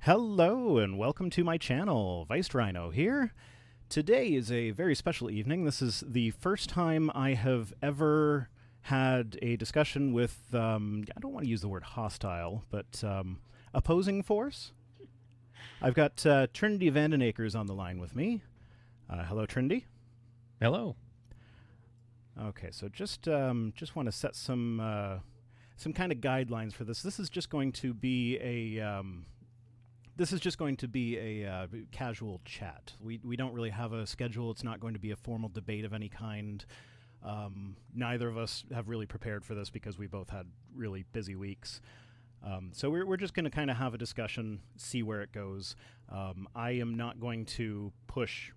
Hello and welcome to my channel, Rhino here. Today is a very special evening. This is the first time I have ever had a discussion with, I don't want to use the word hostile, but opposing force. I've got Trinity Vandenacre on the line with me. Hello, Trinity. Hello. Okay, so just want to set some kind of guidelines for this. This is just going to be a casual chat. We don't really have a schedule. It's not going to be a formal debate of any kind. Neither of us have really prepared for this because we both had really busy weeks. So we're just going to kind of have a discussion, see where it goes. I am not going to push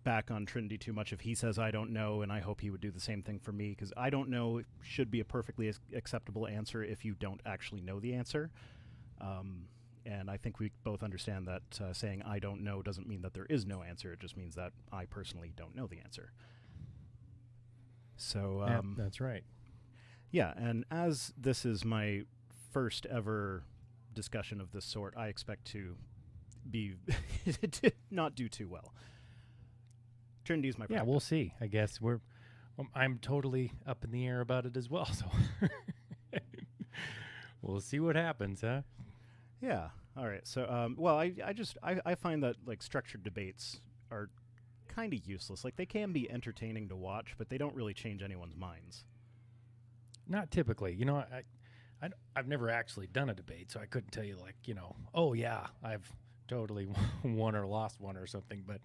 back on Trinity too much if he says I don't know, and I hope he would do the same thing for me, because I don't know should be a perfectly acceptable answer if you don't actually know the answer. And I think we both understand that saying I don't know doesn't mean that there is no answer. It just means that I personally don't know the answer. So Yeah, that's right. Yeah, and as this is my first ever discussion of this sort, I expect to be to not do too well. Trinity's my practice. Yeah, we'll see. I guess I'm totally up in the air about it as well. So we'll see what happens, huh? Yeah. All right. So, well, I find that like structured debates are kind of useless. Like they can be entertaining to watch, but they don't really change anyone's minds. Not typically. You know, I've never actually done a debate, so I couldn't tell you like, oh yeah, I've totally won or lost one or something. But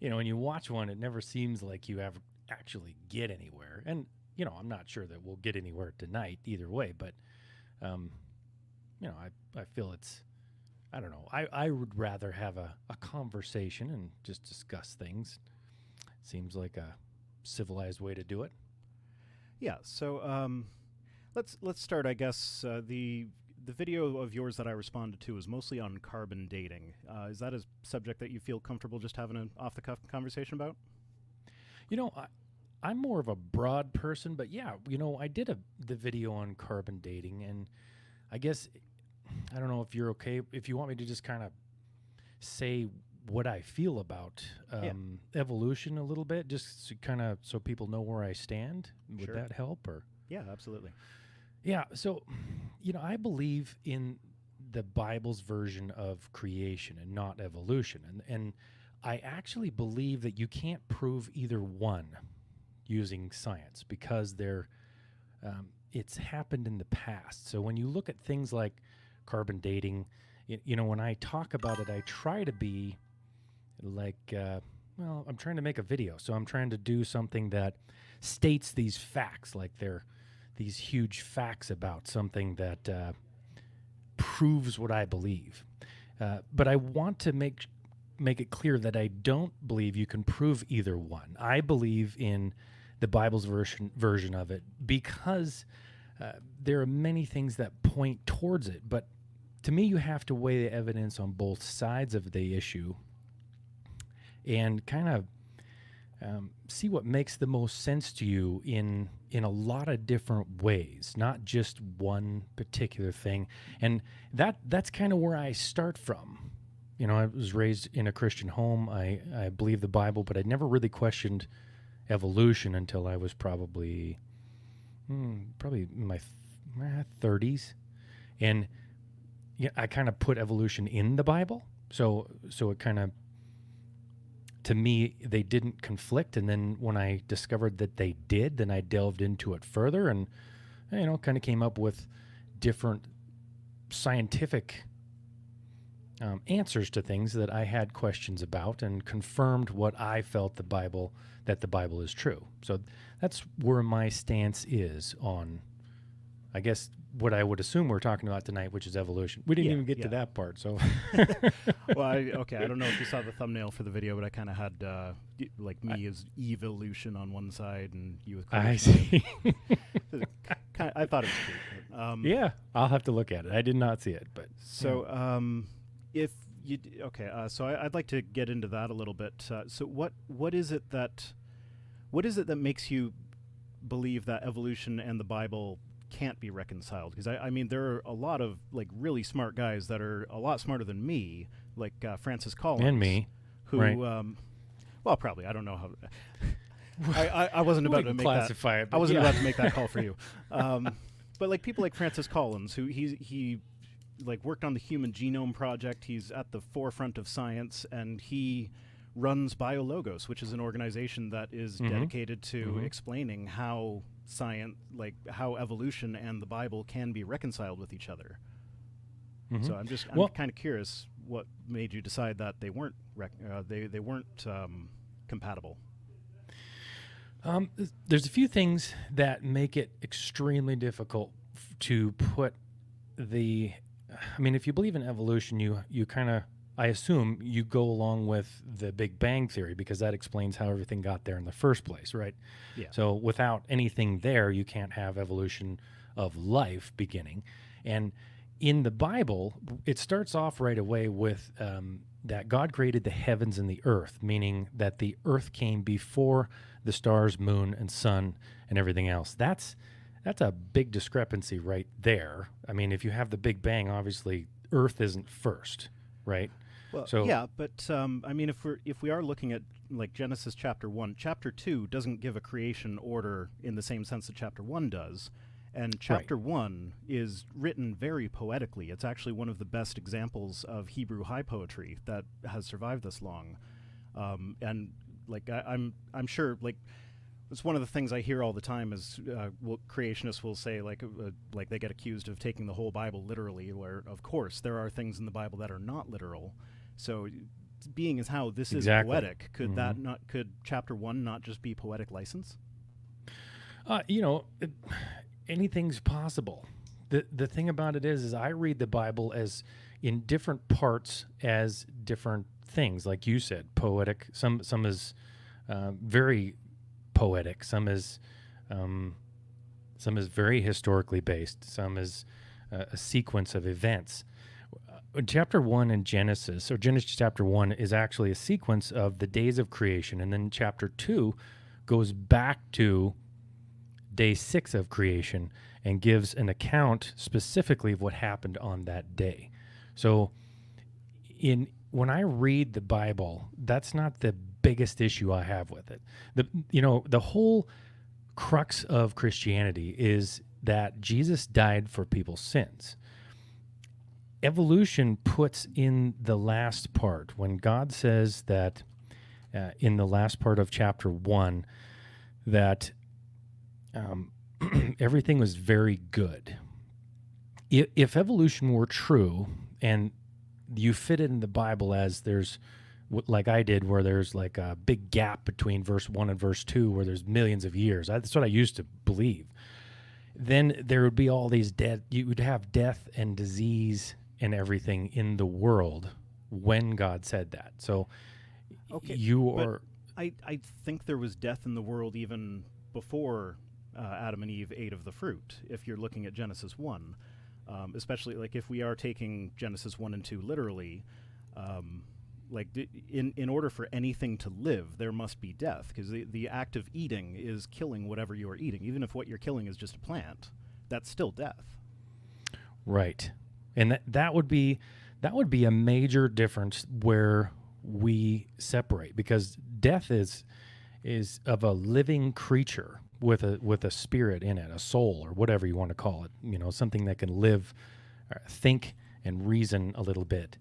when you watch one, it never seems like you ever actually get anywhere. And I'm not sure that we'll get anywhere tonight either way. But I feel it's, I don't know. I would rather have a conversation and just discuss things. Seems like a civilized way to do it. Yeah. So let's start. I guess the video of yours that I responded to is mostly on carbon dating. Is that a subject that you feel comfortable just having an off-the-cuff conversation about? I'm more of a broad person, but yeah, I did the video on carbon dating, and I guess I don't know if you're okay if you want me to just kind of say what I feel about evolution a little bit, just kind of so people know where I stand. Would Sure. that help? Or Yeah, absolutely. yeah, so I believe in the Bible's version of creation and not evolution, and I actually believe that you can't prove either one using science because it's happened in the past. So when you look at things like carbon dating, when I talk about it, I try to be like, I'm trying to make a video. So I'm trying to do something that states these facts, like they're these huge facts about something that proves what I believe. But I want to make it clear that I don't believe you can prove either one. I believe in the Bible's version of it because there are many things that point towards it. But to me, you have to weigh the evidence on both sides of the issue and kind of see what makes the most sense to you in a lot of different ways, not just one particular thing. And that's kind of where I start from. I was raised in a Christian home. I believe the Bible, but I never really questioned evolution until I was probably in my 30s. And I kind of put evolution in the Bible. So it kind of, to me, they didn't conflict. And then when I discovered that they did, then I delved into it further and, kind of came up with different scientific answers to things that I had questions about and confirmed what I felt that the Bible is true. So that's where my stance is on, I guess, what I would assume we're talking about tonight, which is evolution. We didn't even get to that part, so. Well, I don't know if you saw the thumbnail for the video, but I kind of had like me as evolution on one side and you with creation. I see. I thought it was cute. Yeah, I'll have to look at it. I did not see it, but so if you so I'd like to get into that a little bit. So what is it that makes you believe that evolution and the Bible can't be reconciled? Because I mean, there are a lot of like really smart guys that are a lot smarter than me, like Francis Collins, and me, who, right. Well, probably I don't know how. I wasn't about to make classify that. it, I wasn't yeah. about to make that call for you. But like people like Francis Collins, who he like worked on the Human Genome Project. He's at the forefront of science, and he runs BioLogos, which is an organization that is dedicated to explaining how science, like how evolution and the Bible can be reconciled with each other. So I'm kind of curious what made you decide that they weren't they weren't compatible. There's a few things that make it extremely difficult to put the. I mean, if you believe in evolution, you kind of, I assume, you go along with the Big Bang Theory because that explains how everything got there in the first place, right? Yeah. So without anything there, you can't have evolution of life beginning. And in the Bible, it starts off right away with that God created the heavens and the earth, meaning that the earth came before the stars, moon, and sun, and everything else. That's a big discrepancy right there. I mean, if you have the Big Bang, obviously Earth isn't first, right? Well, so yeah, but I mean, if we are looking at like Genesis chapter 1, chapter 2 doesn't give a creation order in the same sense that chapter 1 does, and chapter 1 is written very poetically. It's actually one of the best examples of Hebrew high poetry that has survived this long, and like I'm sure like. It's one of the things I hear all the time is creationists will say like they get accused of taking the whole Bible literally, where of course there are things in the Bible that are not literal. So being as how this is poetic, could chapter 1 not just be poetic license? Anything's possible. The thing about it is I read the Bible as in different parts as different things, like you said, poetic. Some is very poetic. Some is very historically based. Some is a sequence of events. Chapter 1 in Genesis, or Genesis chapter 1, is actually a sequence of the days of creation, and then chapter 2 goes back to day 6 of creation and gives an account specifically of what happened on that day. So when I read the Bible, that's not the biggest issue I have with it. The whole crux of Christianity is that Jesus died for people's sins. Evolution puts in the last part, when God says that in the last part of chapter 1 that everything was very good. If evolution were true and you fit it in the Bible as there's, like I did, where there's like a big gap between verse 1 and verse 2 where there's millions of years. That's what I used to believe. Then there would be all these you would have death and disease and everything in the world when God said that. So I think there was death in the world even before Adam and Eve ate of the fruit, if you're looking at Genesis 1. Especially like if we are taking Genesis 1 and 2 literally, in order for anything to live, there must be death, because the act of eating is killing whatever you are eating. Even if what you're killing is just a plant, that's still death. Right. And that would be a major difference where we separate, because death is of a living creature with a spirit in it, a soul, or whatever you want to call it, something that can live, think, and reason a little bit,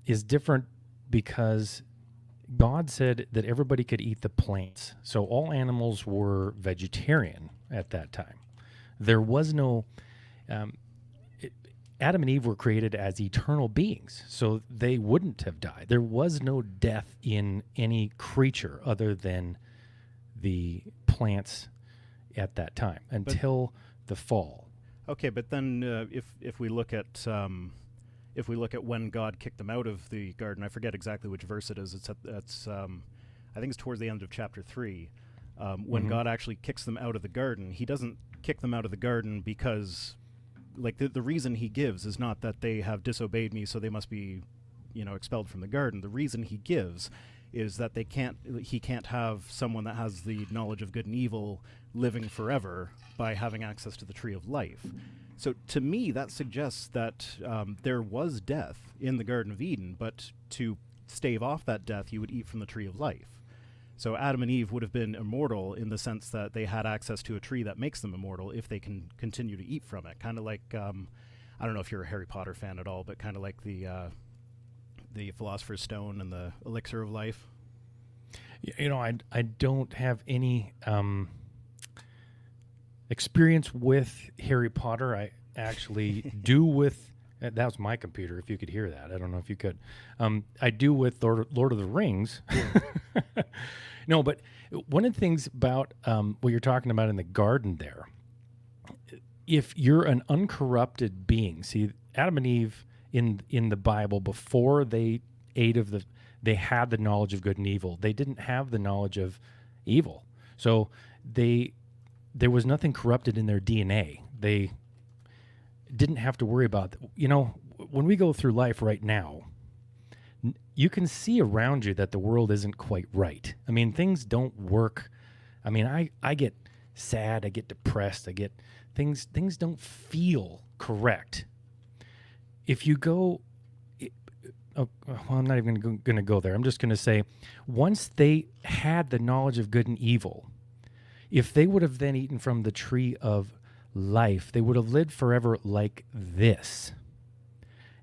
is different, because God said that everybody could eat the plants. So all animals were vegetarian at that time. There was no... Adam and Eve were created as eternal beings, so they wouldn't have died. There was no death in any creature other than the plants at that time until the fall. Okay, but then if we look at when God kicked them out of the garden, I forget exactly which verse it is. I think it's towards the end of chapter 3. When God actually kicks them out of the garden, he doesn't kick them out of the garden because, like, the reason he gives is not that they have disobeyed me, so they must be, expelled from the garden. The reason he gives is that he can't have someone that has the knowledge of good and evil living forever by having access to the tree of life. So to me, that suggests that there was death in the Garden of Eden, but to stave off that death, you would eat from the tree of life. So Adam and Eve would have been immortal in the sense that they had access to a tree that makes them immortal if they can continue to eat from it. Kind of like, I don't know if you're a Harry Potter fan at all, but kind of like the Philosopher's Stone and the Elixir of Life. You know, I don't have any experience with Harry Potter. I actually do with... That was my computer, if you could hear that. I don't know if you could. I do with Lord of the Rings. No, but one of the things about what you're talking about in the garden there, if you're an uncorrupted being, see, Adam and Eve in the Bible, before they ate of they had the knowledge of good and evil. They didn't have the knowledge of evil. So there was nothing corrupted in their DNA. They didn't have to worry about that. You know, when we go through life right now, you can see around you that the world isn't quite right. I mean, things don't work. I mean, I get sad, I get depressed, I get things don't feel correct. If you go, well, I'm not even going to go there. I'm just going to say, once they had the knowledge of good and evil, if they would have then eaten from the tree of life, they would have lived forever like this.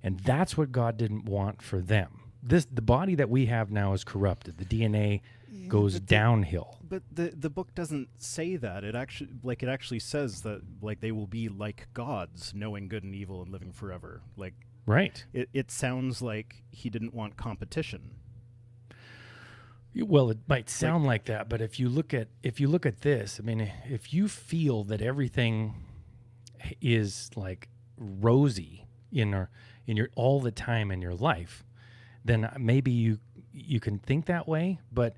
And that's what God didn't want for them. The body that we have now is corrupted. The DNA goes downhill. But the book doesn't say that. It actually says that they will be like gods, knowing good and evil and living forever. Right. It sounds like he didn't want competition. Well, it might sound like that, but if you look at this, I mean, if you feel that everything is like rosy in your all the time in your life, then maybe you can think that way. But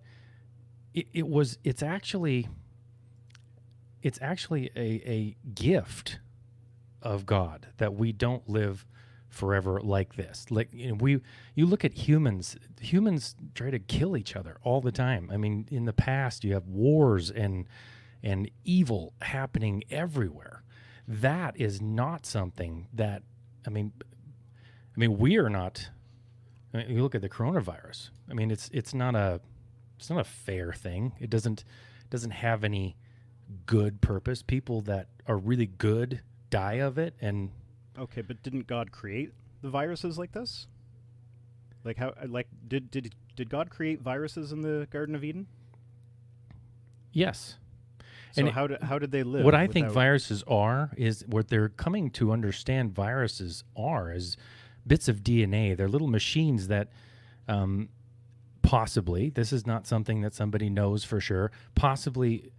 it's actually a gift of God that we don't live forever like this. You look at humans try to kill each other all the time. I mean, in the past you have wars and evil happening everywhere. That is not something that, I mean we are not. I mean, you look at the coronavirus. I mean, it's not a fair thing. It doesn't have any good purpose. People that are really good die of it. And okay, but didn't God create the viruses like this? Did God create viruses in the Garden of Eden? Yes. So and how did they live? What I think viruses are is what they're coming to understand. Viruses are as bits of DNA. They're little machines that possibly, this is not something that somebody knows for sure, possibly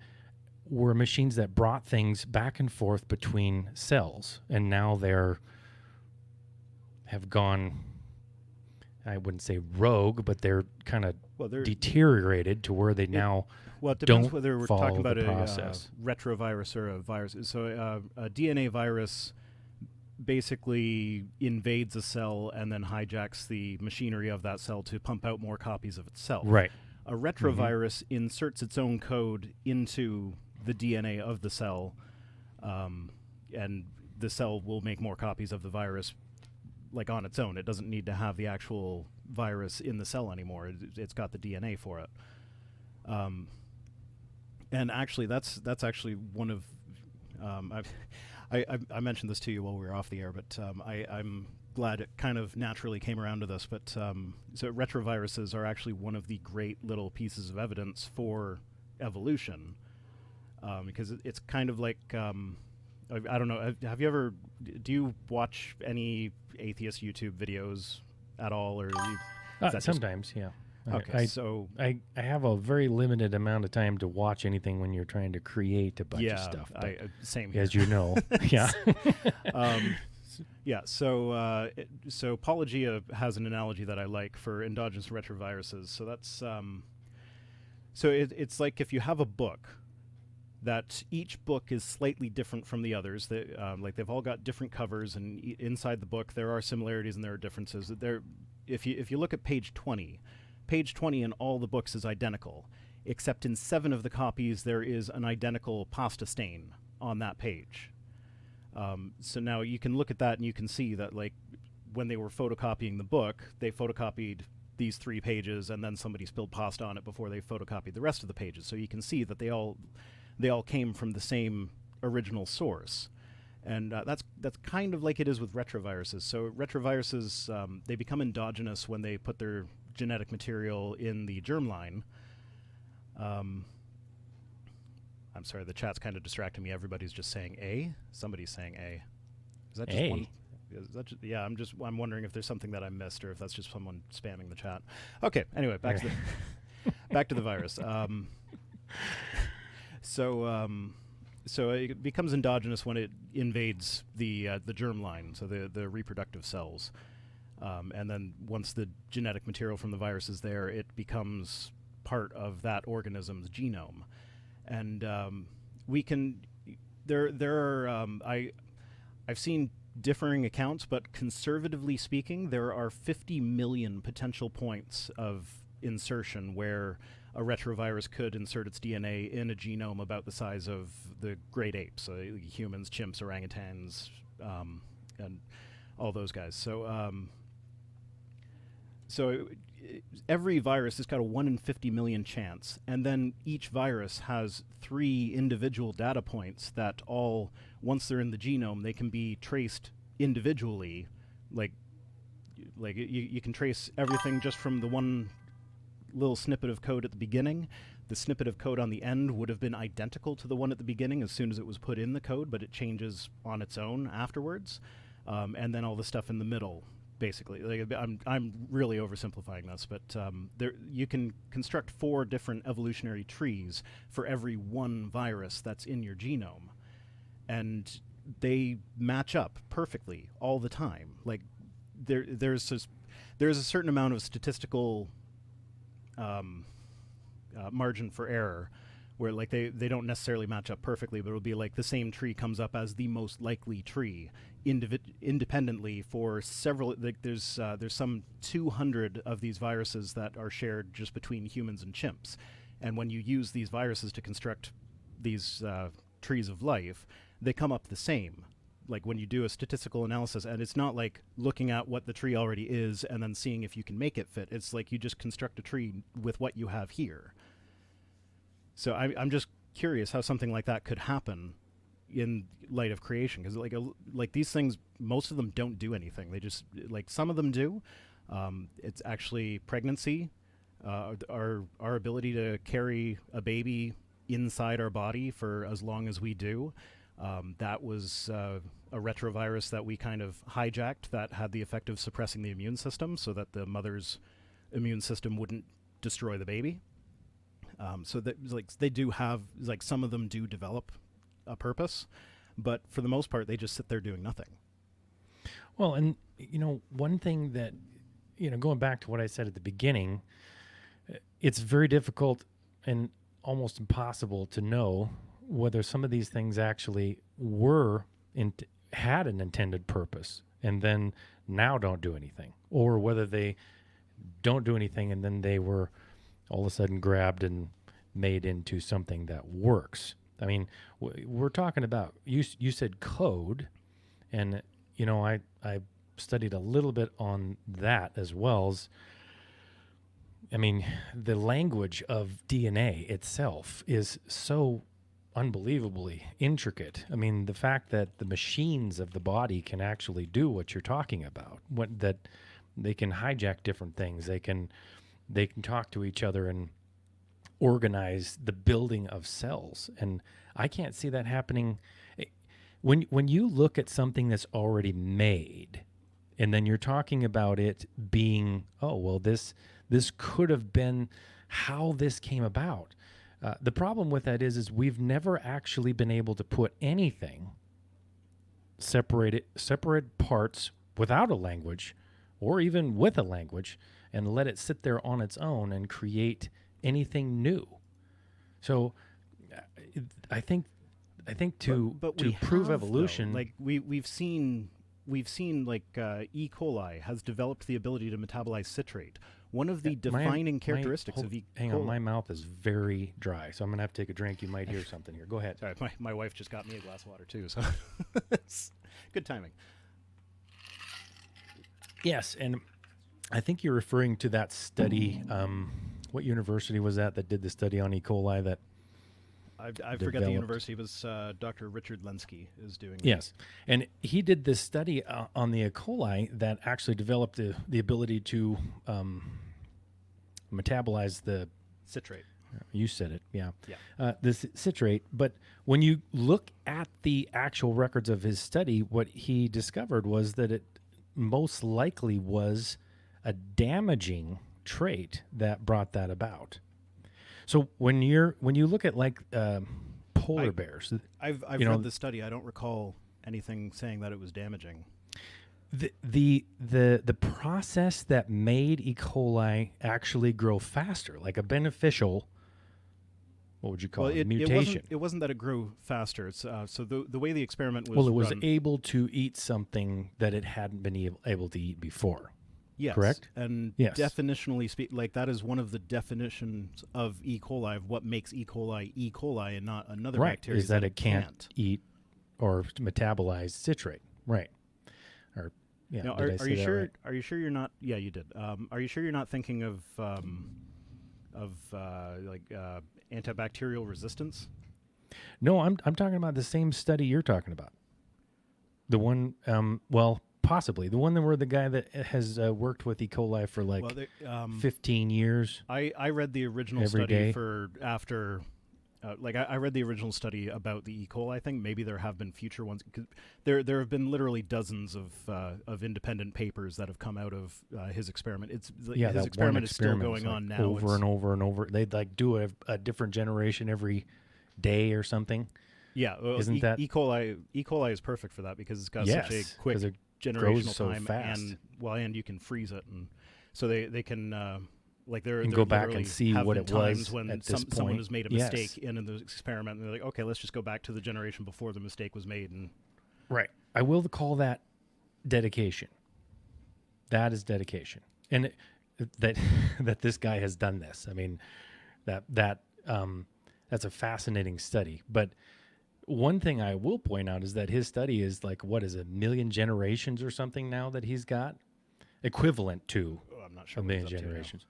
were machines that brought things back and forth between cells, and now have gone, I wouldn't say rogue, but they're kind of deteriorated to where they now it depends don't whether we're follow talking about the a process. Retrovirus or a virus. So a DNA virus basically invades a cell and then hijacks the machinery of that cell to pump out more copies of itself. Right. A retrovirus inserts its own code into the DNA of the cell, and the cell will make more copies of the virus on its own. It doesn't need to have the actual virus in the cell anymore. It's got the DNA for it. And actually, that's actually one of I mentioned this to you while we were off the air, but I'm glad it kind of naturally came around to this. But so retroviruses are actually one of the great little pieces of evidence for evolution, because it's kind of like I don't know. Have you ever? Do you watch any atheist YouTube videos at all, or sometimes? Yeah. Okay, so I have a very limited amount of time to watch anything when you're trying to create a bunch of stuff. Same here. As you know, yeah. Yeah, so Apologia has an analogy that I like for endogenous retroviruses. So that's it's like if you have a book, that each book is slightly different from the others. They've all got different covers, and inside the book there are similarities and there are differences. If you look at page 20, page 20 in all the books is identical, except in 7 of the copies there is an identical pasta stain on that page. So now you can look at that and you can see that, like, when they were photocopying the book, they photocopied these 3 pages and then somebody spilled pasta on it before they photocopied the rest of the pages. So you can see that they all came from the same original source. And that's kind of like it is with retroviruses. So retroviruses, they become endogenous when they put their genetic material in the germline. I'm sorry, the chat's kind of distracting me. Everybody's just saying A. Somebody's saying A. Is that just A? one? Is that yeah, I'm wondering if there's something that I missed or if that's just someone spamming the chat. Okay, anyway, back to the virus. So it becomes endogenous when it invades the germline, so the reproductive cells, and then once the genetic material from the virus is there, it becomes part of that organism's genome, and we can there are I've seen differing accounts, but conservatively speaking, there are 50 million potential points of insertion where a retrovirus could insert its DNA in a genome about the size of the great apes, humans, chimps, orangutans, and all those guys. So every virus has got a 1 in 50 million chance, and then each virus has 3 individual data points that all, once they're in the genome, they can be traced individually. Like you can trace everything just from the one little snippet of code at the beginning. The snippet of code on the end would have been identical to the one at the beginning as soon as it was put in the code, but it changes on its own afterwards. And then all the stuff in the middle, basically. Like, I'm really oversimplifying this, but there you can construct 4 different evolutionary trees for every one virus that's in your genome, and they match up perfectly all the time. Like there's a certain amount of statistical margin for error, where like they don't necessarily match up perfectly, but it'll be like the same tree comes up as the most likely tree independently for several. Like there's some 200 of these viruses that are shared just between humans and chimps, and when you use these viruses to construct these trees of life, they come up the same. Like when you do a statistical analysis, and it's not like looking at what the tree already is and then seeing if you can make it fit. It's like you just construct a tree with what you have here. So I'm just curious how something like that could happen in light of creation, because like these things, most of them don't do anything. They just, like, some of them do. It's actually pregnancy, our ability to carry a baby inside our body for as long as we do. That was a retrovirus that we kind of hijacked that had the effect of suppressing the immune system so that the mother's immune system wouldn't destroy the baby. So that, like, they do have, like, some of them do develop a purpose, but for the most part, they just sit there doing nothing. Well, and, one thing that, going back to what I said at the beginning, it's very difficult and almost impossible to know whether some of these things actually had an intended purpose and then now don't do anything, or whether they don't do anything and then they were all of a sudden grabbed and made into something that works. I mean, we're talking about, you said code, and, I studied a little bit on that as well. I mean, the language of DNA itself is so unbelievably intricate. I mean, the fact that the machines of the body can actually do what you're talking about, that they can hijack different things, they can talk to each other and organize the building of cells. And I can't see that happening. When you look at something that's already made, and then you're talking about it being, oh, well, this could have been how this came about. The problem with that is we've never actually been able to put anything, separate parts without a language, or even with a language, and let it sit there on its own and create anything new. So I think to prove evolution, like we've seen we've seen like E. coli has developed the ability to metabolize citrate. One of the My- defining characteristics of E. Hang coli. on, my mouth is very dry, so I'm going to have to take a drink. You might hear something here. Go ahead. Sorry, my wife just got me a glass of water too, so it's good timing. Yes, and I think you're referring to that study. What university was that did the study on E. coli that I forget the developed. university. It was Dr. Richard Lenski is doing. Yes, and he did this study on the E. coli that actually developed the ability to metabolize the Citrate. You said it, yeah. Yeah. The citrate. But when you look at the actual records of his study, what he discovered was that it most likely was a damaging trait that brought that about. So when you look at like polar bears, I've read the study. I don't recall anything saying that it was damaging. the process that made E. coli actually grow faster, like a beneficial, what would you call it? Mutation. It wasn't that it grew faster. It's so the way the experiment was. Well, it was run, able to eat something that it hadn't been able to eat before. yes, correct? And Yes. definitionally like that is one of the definitions of E. coli, of what makes E. coli and not another Right, bacteria. is that it can't eat or metabolize citrate. Right. Or yeah. Now, did I are say you that sure? right? Are you sure you're not? Yeah, you did. Are you sure you're not thinking of antibacterial resistance? No, I'm talking about the same study you're talking about. The one, well, possibly the one that where the guy that has worked with E. coli for like 15 years. I read the original Every study day. for after. I read the original study about the E. coli thing. Maybe there have been future ones. 'Cause there have been literally dozens of independent papers that have come out of his experiment. Yeah, his that experiment one is still experiment going is, like, on now. over and over and over. They'd like do a different generation every day or something. Yeah, well, Isn't that- E. coli is perfect for that because it's got such Yes, a quick 'cause it generational grows so time, fast. and you can freeze it, and so they can like they're And they're go back and literally see have what been it was times when at this someone point. has made a Yes. mistake in the experiment, and they're like, okay, let's just go back to the generation before the mistake was made, and Right. I will call that dedication. That is dedication, and that that this guy has done this. I mean, that's a fascinating study. But one thing I will point out is that his study is like, what is it, 1 million generations or something now that he's got, equivalent to I'm not sure a what million he's up to now. generations,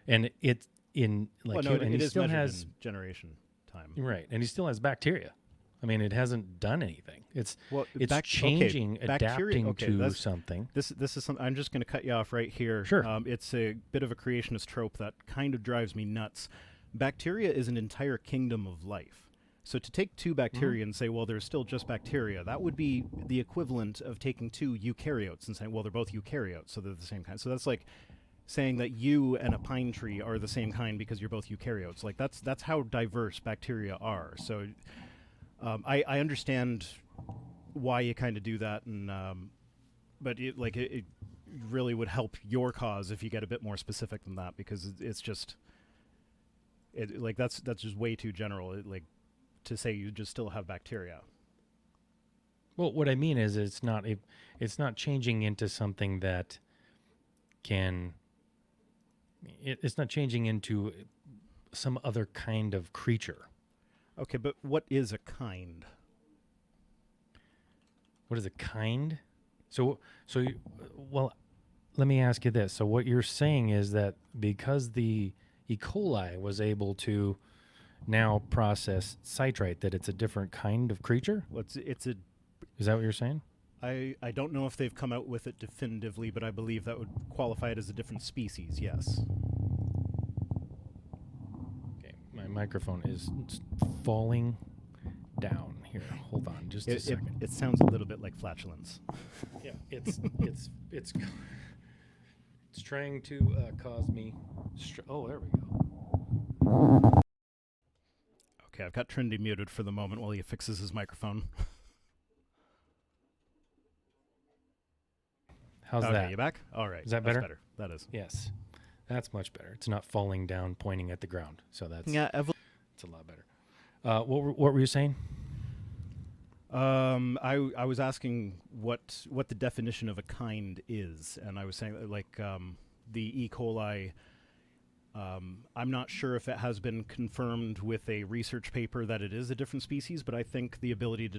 and it's in like Well, no, and it he is still measured has in generation time. right, and he still has bacteria. I mean, it hasn't done anything. It's Well, changing, bacteria- adapting okay, to that's- something. This is something. I'm just going to cut you off right here. Sure. It's a bit of a creationist trope that kind of drives me nuts. Bacteria is an entire kingdom of life. So to take two bacteria and say, well, there's still just bacteria, that would be the equivalent of taking two eukaryotes and saying, well, they're both eukaryotes, so they're the same kind. So that's like saying that you and a pine tree are the same kind because you're both eukaryotes. Like that's how diverse bacteria are. So I understand why you kind of do that, and but it really would help your cause if you get a bit more specific than that, because it's just that's just way too general. To say you just still have bacteria. Well, what I mean is it's not changing into something that can. It's not changing into some other kind of creature. Okay, but what is a kind? What is a kind? Well, let me ask you this. So what you're saying is that because the E. coli was able to now process citrate, that it's a different kind of creature? Well, it's a. Is that what you're saying? I don't know if they've come out with it definitively, but I believe that would qualify it as a different species. Yes. Okay, my microphone is falling down here. Hold on, just a second. It sounds a little bit like flatulence. Yeah, it's trying to cause me. Oh, there we go. Okay, I've got Trinity muted for the moment while he fixes his microphone. How's okay, that? you back? All right. Is that That's better? That is. Yes, that's much better. It's not falling down, pointing at the ground. So that's Yeah, it's a lot better. What were you saying? I was asking what the definition of a kind is, and I was saying the E. coli. I'm not sure if it has been confirmed with a research paper that it is a different species, but I think the ability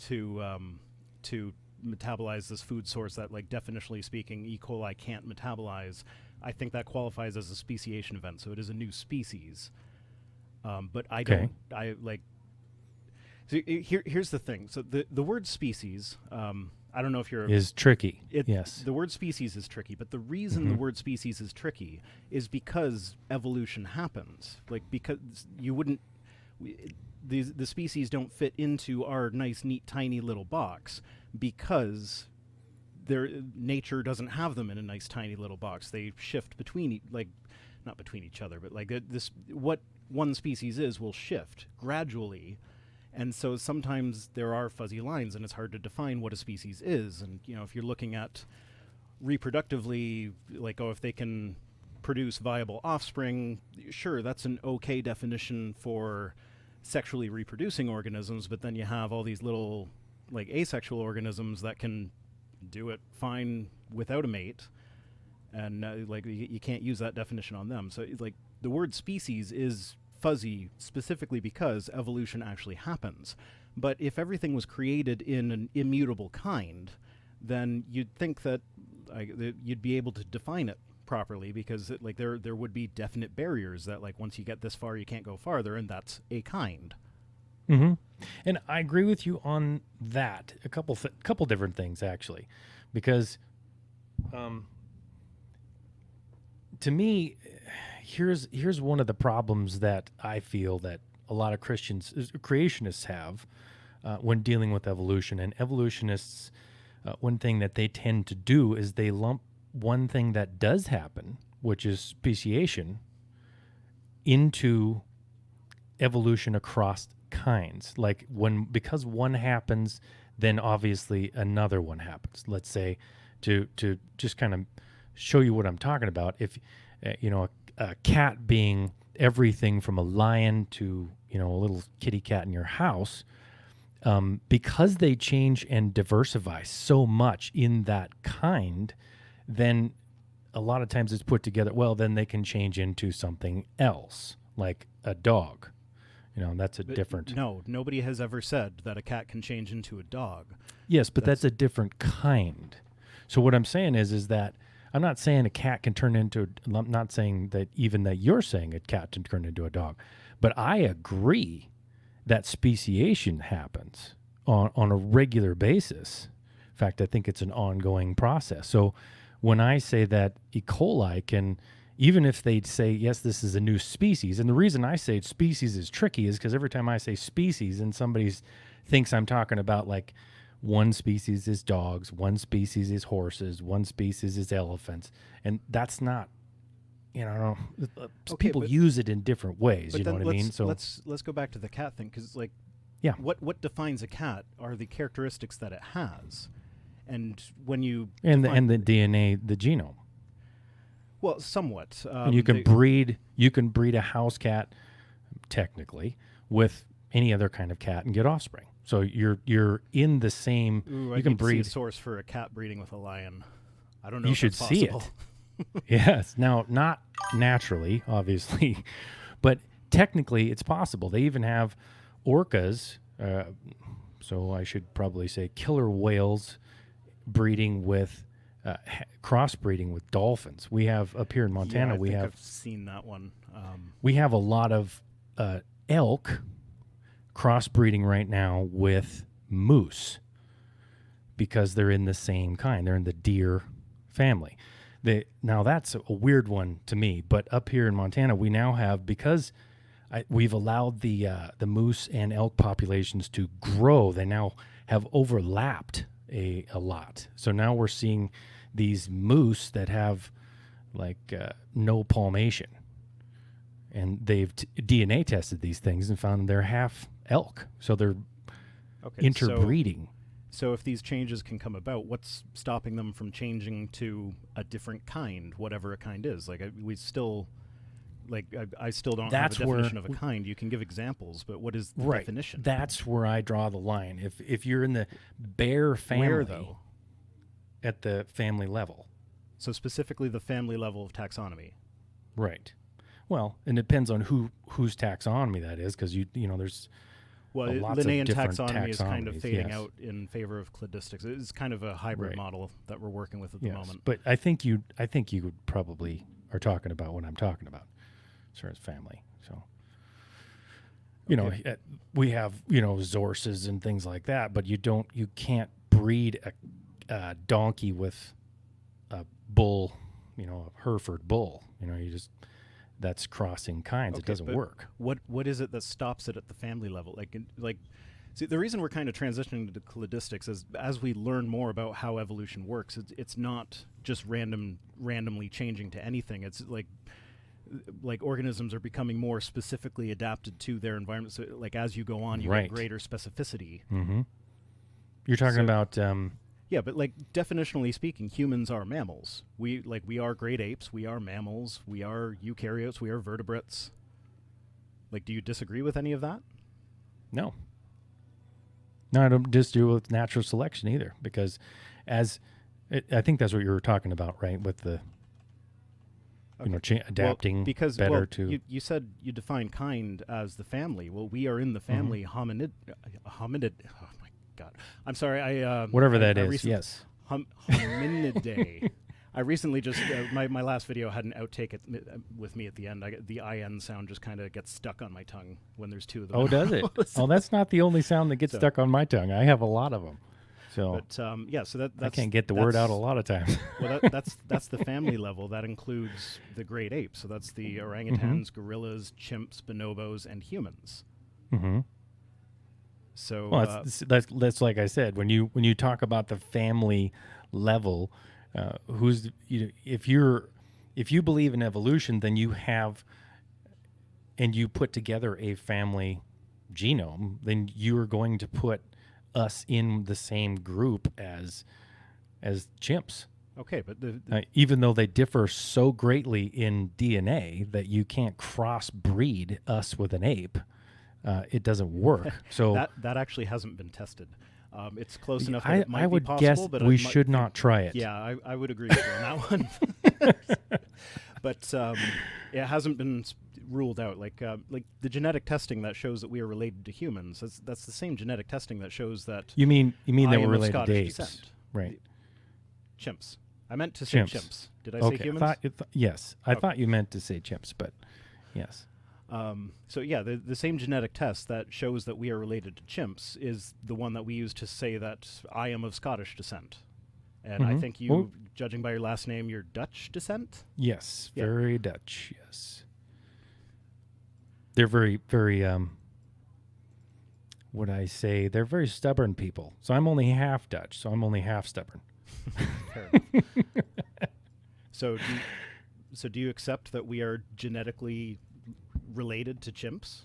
to metabolize this food source that, like, definitionally speaking, E. coli can't metabolize, I think that qualifies as a speciation event. So it is a new species. But I don't. I like. So here's the thing. So the word species. I don't know if you're is tricky. Yes. The word species is tricky, but the reason the word species is tricky is because evolution happens. Like, because you wouldn't. The species don't fit into our nice, neat, tiny little box because nature doesn't have them in a nice, tiny little box. They shift between, not between each other, but like this. What one species is will shift gradually. And so sometimes there are fuzzy lines, and it's hard to define what a species is. And, if you're looking at reproductively, like, if they can produce viable offspring, sure, that's an okay definition for sexually reproducing organisms. But then you have all these little, like, asexual organisms that can do it fine without a mate. And, you can't use that definition on them. So, like, the word species is fuzzy specifically because evolution actually happens. But if everything was created in an immutable kind, then you'd think that you'd be able to define it properly, because there would be definite barriers that, like, once you get this far you can't go farther, and that's a kind. Mm-hmm. And I agree with you on that. A couple different things, actually, because to me, here's one of the problems that I feel that a lot of creationists have when dealing with evolution. And evolutionists, one thing that they tend to do is they lump one thing that does happen, which is speciation, into evolution across kinds. Like, because one happens, then obviously another one happens. Let's say, to just kind of show you what I'm talking about, if a cat being everything from a lion to a little kitty cat in your house, because they change and diversify so much in that kind, then a lot of times it's put together, well, then they can change into something else, like a dog. That's different. No, nobody has ever said that a cat can change into a dog. Yes, but that's a different kind. So what I'm saying is that I'm not saying a cat can turn into. I'm not saying that even that you're saying a cat can turn into a dog, but I agree that speciation happens on a regular basis. In fact, I think it's an ongoing process. So when I say that E. coli can, even if they say, yes, this is a new species, and the reason I say species is tricky is because every time I say species and somebody thinks I'm talking about, like, one species is dogs, one species is horses, one species is elephants. And that's not, people use it in different ways, you know what I mean? So let's go back to the cat thing, because, like, yeah, what defines a cat are the characteristics that it has. And when you and the DNA, the genome. Well, somewhat. And you can breed a house cat, technically, with any other kind of cat and get offspring. So you're in the same. Ooh, you can breed. See a source for a cat breeding with a lion. I don't know. You if should that's see possible. it. Yes. Now, not naturally, obviously, but technically it's possible. They even have orcas. So I should probably say killer whales breeding with crossbreeding with dolphins. We have up here in Montana. Yeah, I've seen that one. We have a lot of elk crossbreeding right now with moose because they're in the same kind. They're in the deer family. Now that's a weird one to me, but up here in Montana, we now have, because we've allowed the moose and elk populations to grow, they now have overlapped a lot. So now we're seeing these moose that have no palmation, and they've DNA tested these things and found they're half elk, so they're interbreeding. So if these changes can come about, what's stopping them from changing to a different kind, whatever a kind is? Like, we still, Like, I still don't That's have a where definition of a kind. You can give examples, but what is the right. definition? That's where I draw the line. If you're in the bear family, Where, though? at the family level, So specifically the family level of taxonomy. right? Well, it depends on whose taxonomy that is, because you know there's Well, lots of Linnaean different taxonomy is kind of taxonomies, fading yes. out in favor of cladistics. It's kind of a hybrid Right. model that we're working with at the moment. But I think you probably are talking about what I'm talking about, as far as family. So, you know, we have Zorses and things like that, but you can't breed a donkey with a bull, a Hereford bull. That's crossing kinds. It doesn't work. What is it that stops it at the family level? See, the reason we're kind of transitioning to cladistics is as we learn more about how evolution works, it's not just randomly changing to anything. It's like organisms are becoming more specifically adapted to their environment. So like as you go on, you get greater specificity. Mm-hmm. You're talking about yeah, but like definitionally speaking, humans are mammals. We are great apes. We are mammals. We are eukaryotes. We are vertebrates. Like, do you disagree with any of that? No, I don't disagree with natural selection either, because I think that's what you were talking about, right? With the adapting better to. You said you define kind as the family. Well, we are in the family hominid. Oh my God, I'm sorry. Whatever that is. Yes. Hominidae. I recently just my last video had an outtake with me at the end. The IN sound just kind of gets stuck on my tongue when there's two of them. Oh, does it? Oh, that's not the only sound that gets stuck on my tongue. I have a lot of them. So, but so that's I can't get the word out a lot of times. Well, that's the family level. That includes the great apes. So that's the orangutans, gorillas, chimps, bonobos, and humans. Mm-hmm. So well, that's like I said, when you talk about the family level, if you believe in evolution, then you have and you put together a family genome, then you are going to put us in the same group as chimps. Okay, but even though they differ so greatly in DNA that you can't crossbreed us with an ape. It doesn't work. So that actually hasn't been tested. It's close enough that it might I would be possible, guess but we should not try it. Yeah, I would agree with you on that one. But it hasn't been ruled out. Like the genetic testing that shows that we are related to humans. That's the same genetic testing that shows that. You mean that we're related Scottish to apes, descent. right? Chimps. I meant to say chimps. Did I say humans? Yes, I thought you meant to say chimps, but yes. So yeah, the same genetic test that shows that we are related to chimps is the one that we use to say that I am of Scottish descent. And I think you, judging by your last name, you're Dutch descent? Yes, very Dutch, yes. They're very, very, would I say, they're very stubborn people. So I'm only half Dutch, so I'm only half stubborn. Fair enough. So do you accept that we are genetically related to chimps?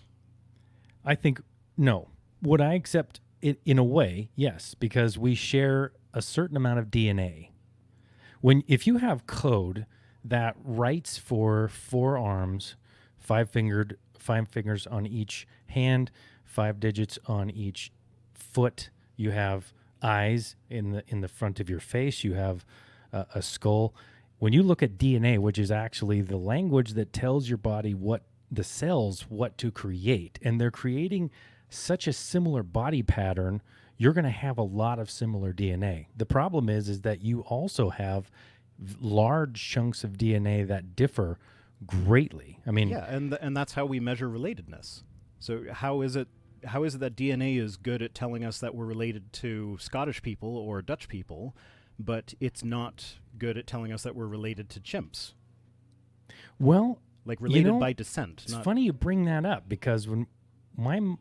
I think no. Would I accept it in a way? Yes, because we share a certain amount of DNA. If you have code that writes for 4 arms, 5 fingers on each hand, 5 digits on each foot, you have eyes in the front of your face, you have a skull. When you look at DNA, which is actually the language that tells your body what to create, and they're creating such a similar body pattern, you're going to have a lot of similar DNA. The problem is that you also have large chunks of DNA that differ greatly. I mean, yeah, and that's how we measure relatedness. So how is it that DNA is good at telling us that we're related to Scottish people or Dutch people, but it's not good at telling us that we're related to chimps? Well, like related by descent. It's funny you bring that up, because when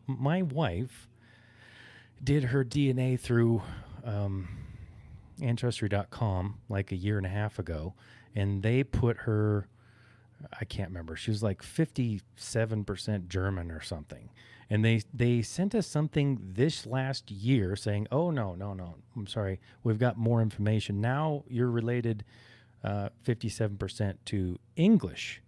my wife did her DNA through Ancestry.com like a year and a half ago, and they put her, I can't remember, she was like 57% German or something. And they sent us something this last year saying, oh, no, I'm sorry, we've got more information. Now you're related 57% to English.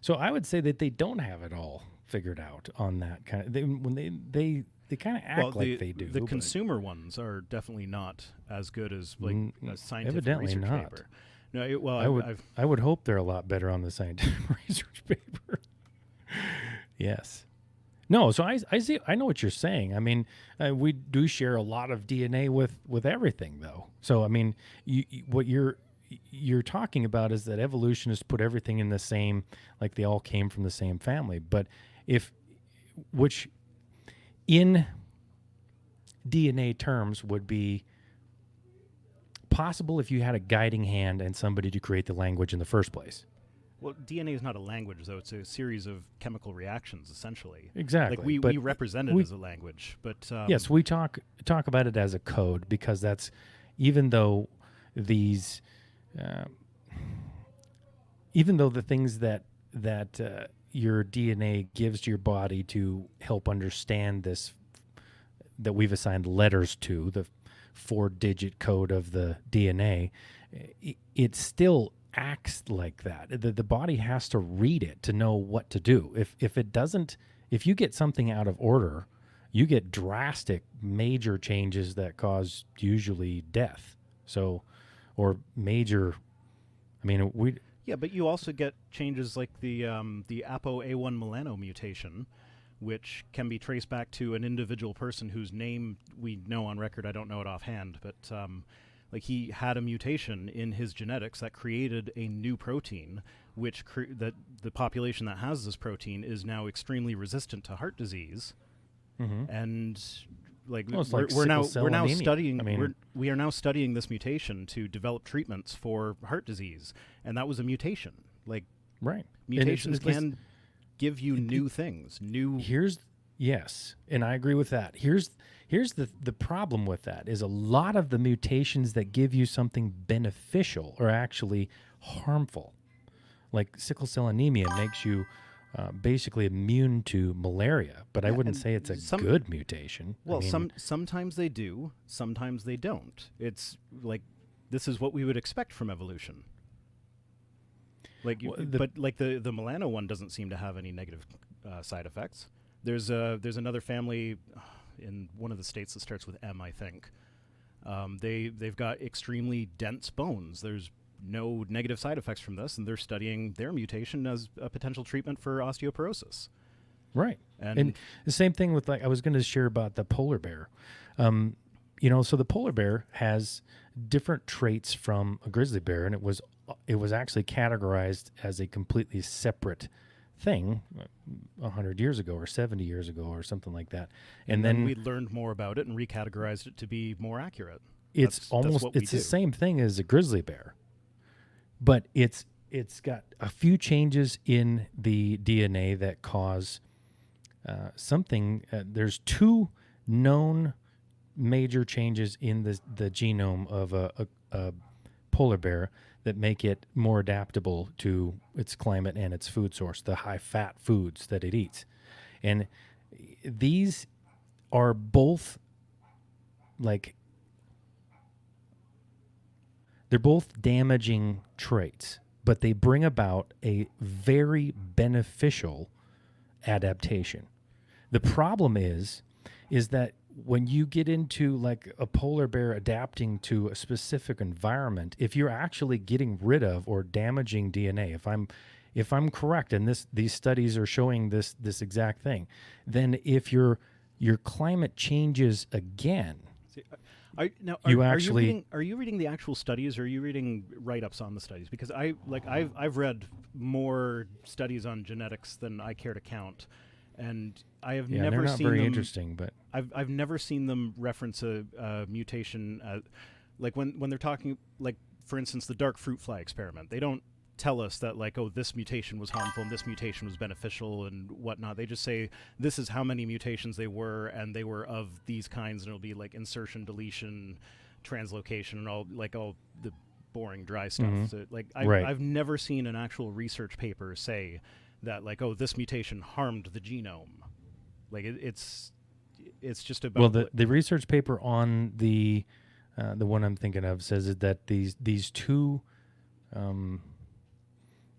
So I would say that they don't have it all figured out on that kind of. They kind of act like they do. The consumer ones are definitely not as good as like a scientific evidently research not. paper. No, I would hope they're a lot better on the scientific research paper. Yes. No, so I see. I know what you're saying. I mean, we do share a lot of DNA with everything, though. So I mean, what you're talking about is that evolutionists put everything in the same, like they all came from the same family. But which in DNA terms would be possible if you had a guiding hand and somebody to create the language in the first place. Well, DNA is not a language, though. It's a series of chemical reactions, essentially. Exactly. Like we represent it as a language, but yes, we talk about it as a code because that's, even though these, even though the things that your DNA gives to your body to help understand this, that we've assigned letters to, the 4-digit code of the DNA, it still acts like that. The body has to read it to know what to do. If it doesn't, if you get something out of order, you get drastic major changes that cause usually death. So, or major, I mean, yeah, but you also get changes like the ApoA1 melano mutation, which can be traced back to an individual person whose name we know on record. I don't know it offhand, but like he had a mutation in his genetics that created a new protein, which that the population that has this protein is now extremely resistant to heart disease, and like we're now studying. I mean, we are now studying this mutation to develop treatments for heart disease, and that was a mutation. Like mutations can give you new things. Yes, and I agree with that. Here's the problem with that is a lot of the mutations that give you something beneficial are actually harmful. Like sickle cell anemia makes you basically immune to malaria, but I wouldn't say it's a good mutation. Well, sometimes they do, sometimes they don't. It's like this is what we would expect from evolution. Like, but like the Milano one doesn't seem to have any negative side effects. There's another family in one of the states that starts with M, I think. They've got extremely dense bones. There's no negative side effects from this, and they're studying their mutation as a potential treatment for osteoporosis. Right, and the same thing with, like, I was going to share about the polar bear. So the polar bear has different traits from a grizzly bear, and it was actually categorized as a completely separate thing 100 years ago or 70 years ago or something like that. And then we learned more about it and recategorized it to be more accurate. It's the same thing as a grizzly bear, but it's got a few changes in the DNA that cause something. There's 2 known major changes in the genome of a polar bear that make it more adaptable to its climate and its food source, the high-fat foods that it eats. And these are both, like, they're both damaging traits, but they bring about a very beneficial adaptation. The problem is that when you get into, like, a polar bear adapting to a specific environment, if you're actually getting rid of or damaging DNA, if I'm correct, and these studies are showing this exact thing, then if your climate changes again, are you reading the actual studies, or are you reading write-ups on the studies? Because I've read more studies on genetics than I care to count. And I have never they're not seen very them, interesting, but I've never seen them reference a mutation, like when they're talking, like, for instance, the dark fruit fly experiment. They don't tell us that, like, oh, this mutation was harmful and this mutation was beneficial and whatnot. They just say this is how many mutations they were, and they were of these kinds, and it'll be like insertion, deletion, translocation, and all the boring dry stuff. So, like, I've never seen an actual research paper say that, like, oh, this mutation harmed the genome. Like, it's just about... Well, the research paper on the one I'm thinking of says that these 2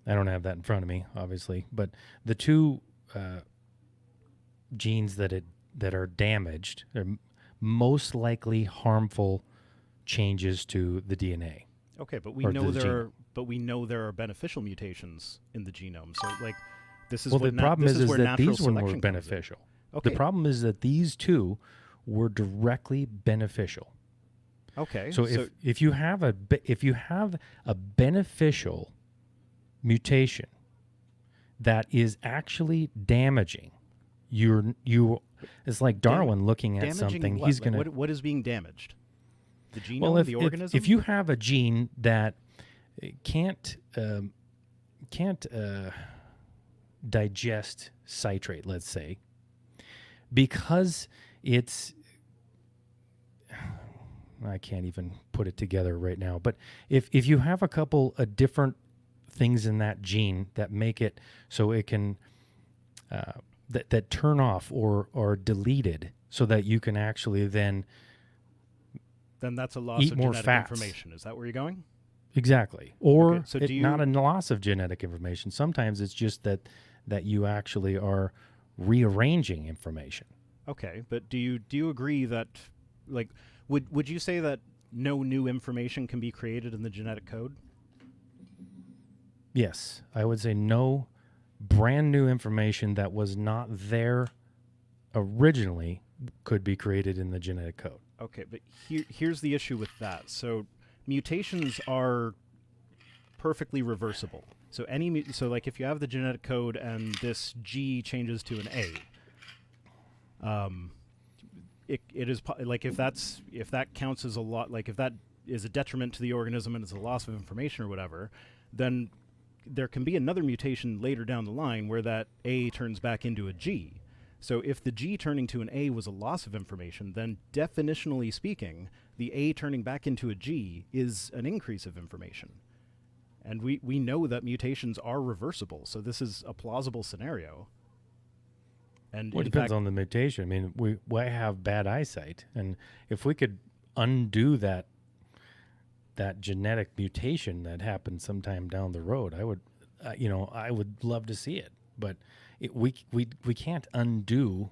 I don't have that in front of me, obviously, but the two genes that are damaged are most likely harmful changes to the DNA. Okay, but we know there are beneficial mutations in the genome. So like this is well, what the problem is where that these natural ones were selection comes in. beneficial. Okay. The problem is that these two were directly beneficial. Okay. So if you have a beneficial mutation that is actually damaging, it's like Darwin looking at something. What? He's going to. What is being damaged? The genome, the organism. If you have a gene that can't digest citrate, let's say, because I can't even put it together right now. But if you have a couple of different things in that gene that make it so it can that turn off or deleted so that you can actually then that's a loss of genetic information. Is that where you're going? Exactly. Or so not a loss of genetic information. Sometimes it's just that you actually are rearranging information. Okay, but do you agree that like would you say that no new information can be created in the genetic code? Yes, I would say no brand new information that was not there originally could be created in the genetic code. Okay, but here's the issue with that. So mutations are perfectly reversible. So like if you have the genetic code and this G changes to an A, it is like if that counts as a lot, like if that is a detriment to the organism and it's a loss of information or whatever, then there can be another mutation later down the line where that A turns back into a G. So if the G turning to an A was a loss of information, then definitionally speaking, the A turning back into a G is an increase of information. And we know that mutations are reversible, so this is a plausible scenario. And well, it depends on the mutation. I mean, we have bad eyesight, and if we could undo that genetic mutation that happened sometime down the road, I would love to see it. But we can't undo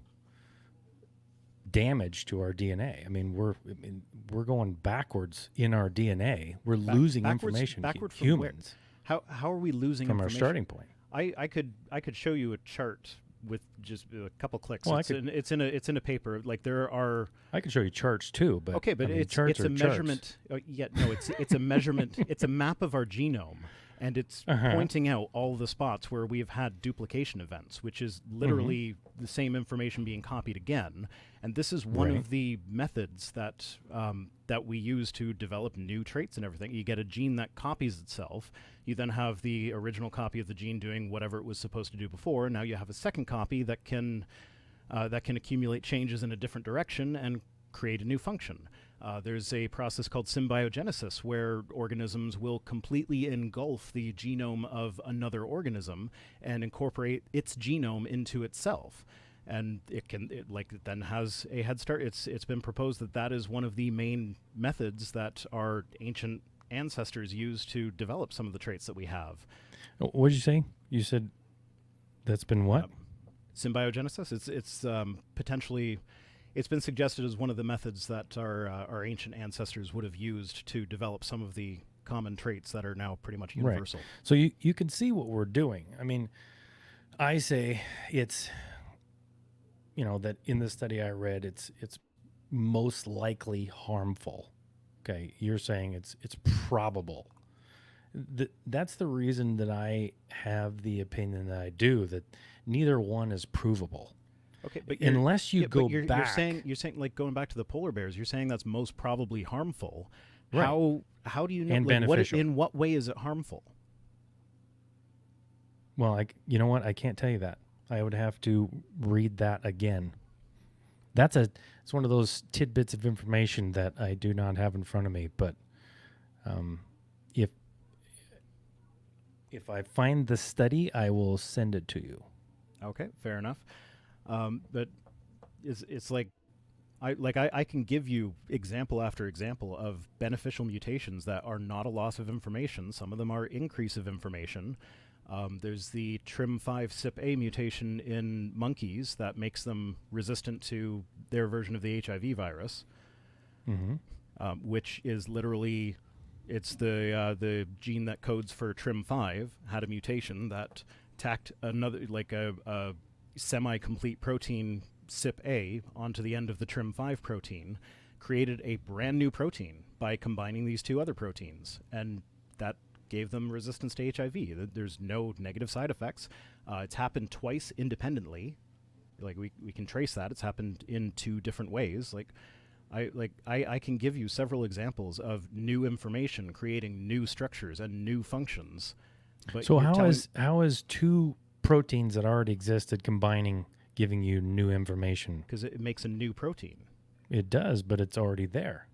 damage to our DNA. I mean, we're going backwards in our DNA. We're losing information. Backward from humans. Where? How are we losing from information? Our starting point? I could show you a chart with just a couple clicks. Well, it's in a paper. Like there are. I can show you charts too, but okay, but it's a measurement. It's a measurement. It's a map of our genome, and it's pointing out all the spots where we've had duplication events, which is literally the same information being copied again. And this is one of the methods that that we use to develop new traits and everything. You get a gene that copies itself. You then have the original copy of the gene doing whatever it was supposed to do before. Now you have a second copy that can accumulate changes in a different direction and create a new function. There's a process called symbiogenesis where organisms will completely engulf the genome of another organism and incorporate its genome into itself. And it then has a head start. It's been proposed that is one of the main methods that our ancient ancestors used to develop some of the traits that we have. What did you say? You said that's been what? Symbiogenesis. It's potentially. It's been suggested as one of the methods that our ancient ancestors would have used to develop some of the common traits that are now pretty much universal. Right. So you can see what we're doing. I mean, I say it's, that in the study I read, it's most likely harmful. Okay, you're saying it's probable. That's the reason that I have the opinion that I do, that neither one is provable. Okay, but unless you go back, you're saying like going back to the polar bears. You're saying that's most probably harmful. Right. How do you know? And beneficial. In what way is it harmful? Well, you know what? I can't tell you that. I would have to read that again. It's one of those tidbits of information that I do not have in front of me. But if I find the study, I will send it to you. Okay, fair enough. But it's like I can give you example after example of beneficial mutations that are not a loss of information. Some of them are increase of information. There's the TRIM5 CYP-A mutation in monkeys that makes them resistant to their version of the HIV virus, which is literally, it's the gene that codes for TRIM5 had a mutation that tacked another, like a semi-complete protein CYP-A onto the end of the TRIM5 protein, created a brand new protein by combining these two other proteins, and that gave them resistance to HIV. There's no negative side effects. It's happened twice independently. Like we can trace that. It's happened in two different ways. I can give you several examples of new information creating new structures and new functions. But so how is two proteins that already existed combining giving you new information? Because it makes a new protein. It does, but it's already there.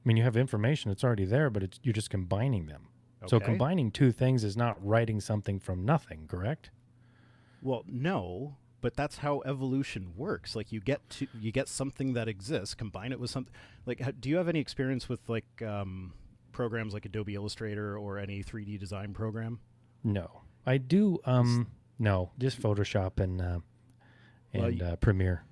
I mean, you have information, it's already there, but you're just combining them. Okay. So combining two things is not writing something from nothing, correct? Well, no, but that's how evolution works. Like you get something that exists, combine it with something. Like, do you have any experience with programs like Adobe Illustrator or any 3D design program? No, I do. No, just Photoshop and Premiere.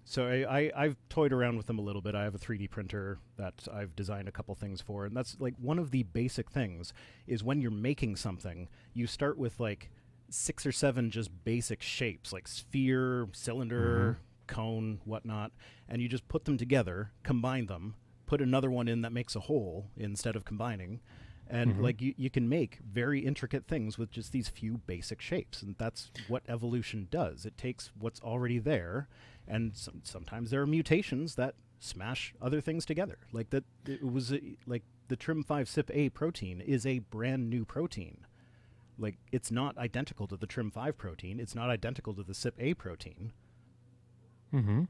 So I've toyed around with them a little bit. I have a 3D printer that I've designed a couple things for, and that's like one of the basic things is when you're making something, you start with like 6 or 7 just basic shapes, like sphere, cylinder, cone, whatnot, and you just put them together, combine them, put another one in that makes a whole instead of combining, and like you can make very intricate things with just these few basic shapes, and that's what evolution does. It takes what's already there, and sometimes there are mutations that smash other things together. Like that, it was like the TRIM5 CYP-A protein is a brand new protein. Like it's not identical to the TRIM5 protein. It's not identical to the CYP-A protein. So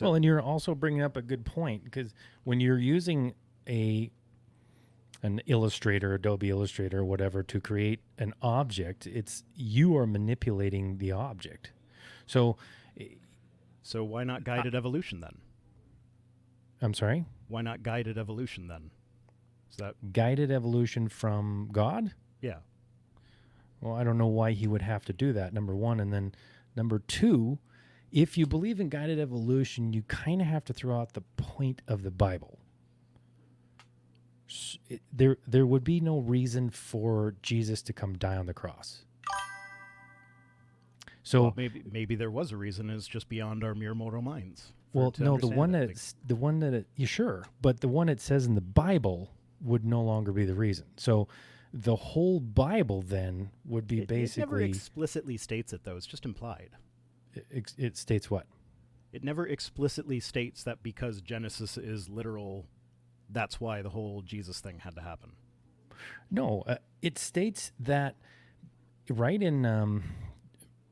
well, and you're also bringing up a good point, because when you're using an Illustrator, Adobe Illustrator, or whatever, to create an object, you are manipulating the object. So why not guided evolution then? I'm sorry? Why not guided evolution then? Is that guided evolution from God? Yeah. Well, I don't know why he would have to do that, number one. And then number two, if you believe in guided evolution, you kind of have to throw out the point of the Bible. There would be no reason for Jesus to come die on the cross. So well, maybe there was a reason. It's just beyond our mere mortal minds. Well, no, the one that you sure, but the one it says in the Bible would no longer be the reason. So the whole Bible then would be basically. It never explicitly states it, though. It's just implied. It states what? It never explicitly states that because Genesis is literal, that's why the whole Jesus thing had to happen. No, it states that right in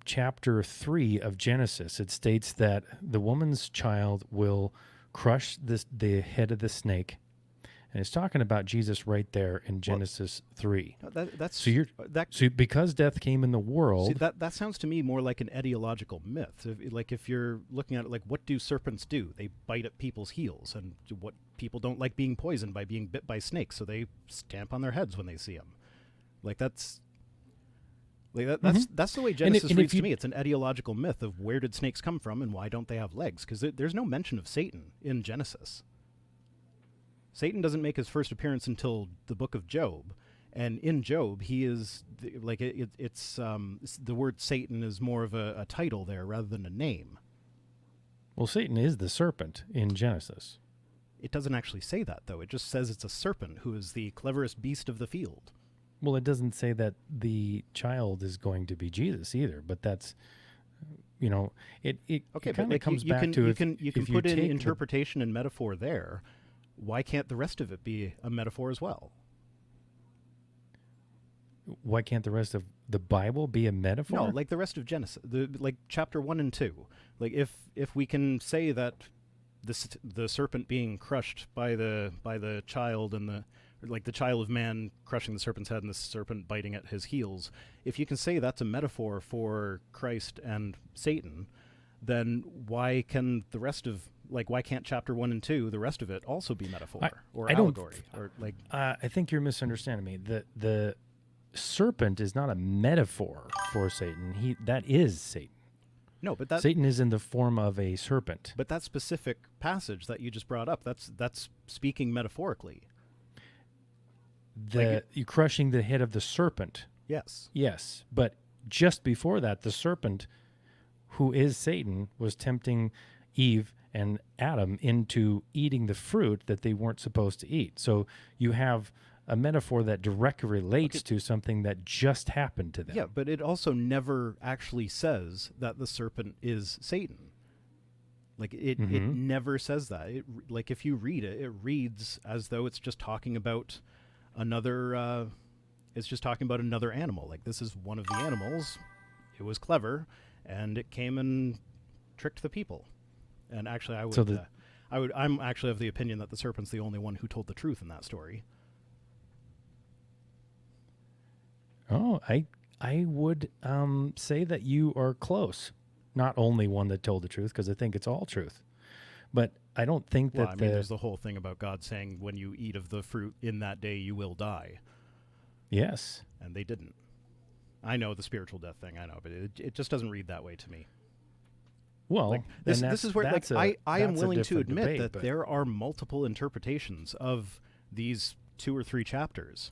chapter 3 of Genesis, it states that the woman's child will crush the head of the snake. And it's talking about Jesus right there in Genesis 3. So because death came in the world. See, that sounds to me more like an etiological myth. If you're looking at it, like, what do serpents do? They bite at people's heels, and what people don't like being poisoned by being bit by snakes, so they stamp on their heads when they see them. That's the way Genesis reads to me. It's an etiological myth of where did snakes come from and why don't they have legs? Because there's no mention of Satan in Genesis. Satan doesn't make his first appearance until the book of Job, and in Job he is it's the word Satan is more of a title there rather than a name. Well, Satan is the serpent in Genesis. It doesn't actually say that, though. It just says it's a serpent who is the cleverest beast of the field. Well, it doesn't say that the child is going to be Jesus either, but that's, it okay, kind of comes back to you can put in interpretation and metaphor there. Why can't the rest of it be a metaphor as well? Why can't the rest of the Bible be a metaphor? No, like the rest of Genesis, like chapter 1 and 2. Like if we can say that the serpent being crushed by the child and the child of man crushing the serpent's head and the serpent biting at his heels, if you can say that's a metaphor for Christ and Satan, then why can the rest of, why can't chapter 1 and 2, the rest of it, also be metaphor or allegory? I think you're misunderstanding me. The serpent is not a metaphor for Satan. That is Satan. No, but that Satan is in the form of a serpent. But that specific passage that you just brought up, that's speaking metaphorically. You crushing the head of the serpent. Yes. Yes, but just before that, the serpent, who is Satan, was tempting Eve and Adam into eating the fruit that they weren't supposed to eat. So you have a metaphor that directly relates to something that just happened to them. Yeah, but it also never actually says that the serpent is Satan. Like, it never says that. Like, if you read it, it reads as though it's just talking about another, another animal. Like, this is one of the animals. It was clever, and it came and tricked the people. And actually, I'm actually of the opinion that the serpent's the only one who told the truth in that story. Oh, I would say that you are close. Not only one that told the truth, because I think it's all truth. But I don't think that there's the whole thing about God saying, when you eat of the fruit in that day, you will die. Yes. And they didn't. I know the spiritual death thing, I know, but it just doesn't read that way to me. Well, like, this is where I am willing to admit that there are multiple interpretations of these 2 or 3 chapters.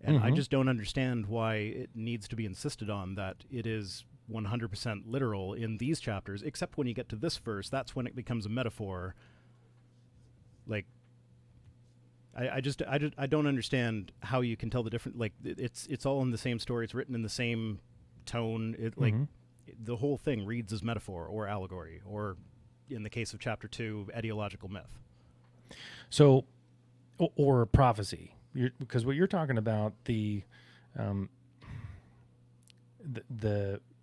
And I just don't understand why it needs to be insisted on that it is 100% literal in these chapters, except when you get to this verse, that's when it becomes a metaphor. Like, I don't understand how you can tell the difference. Like, it's all in the same story. It's written in the same tone. The whole thing reads as metaphor or allegory, or in the case of chapter 2, etiological myth. So, or prophecy. Because what you're talking about, the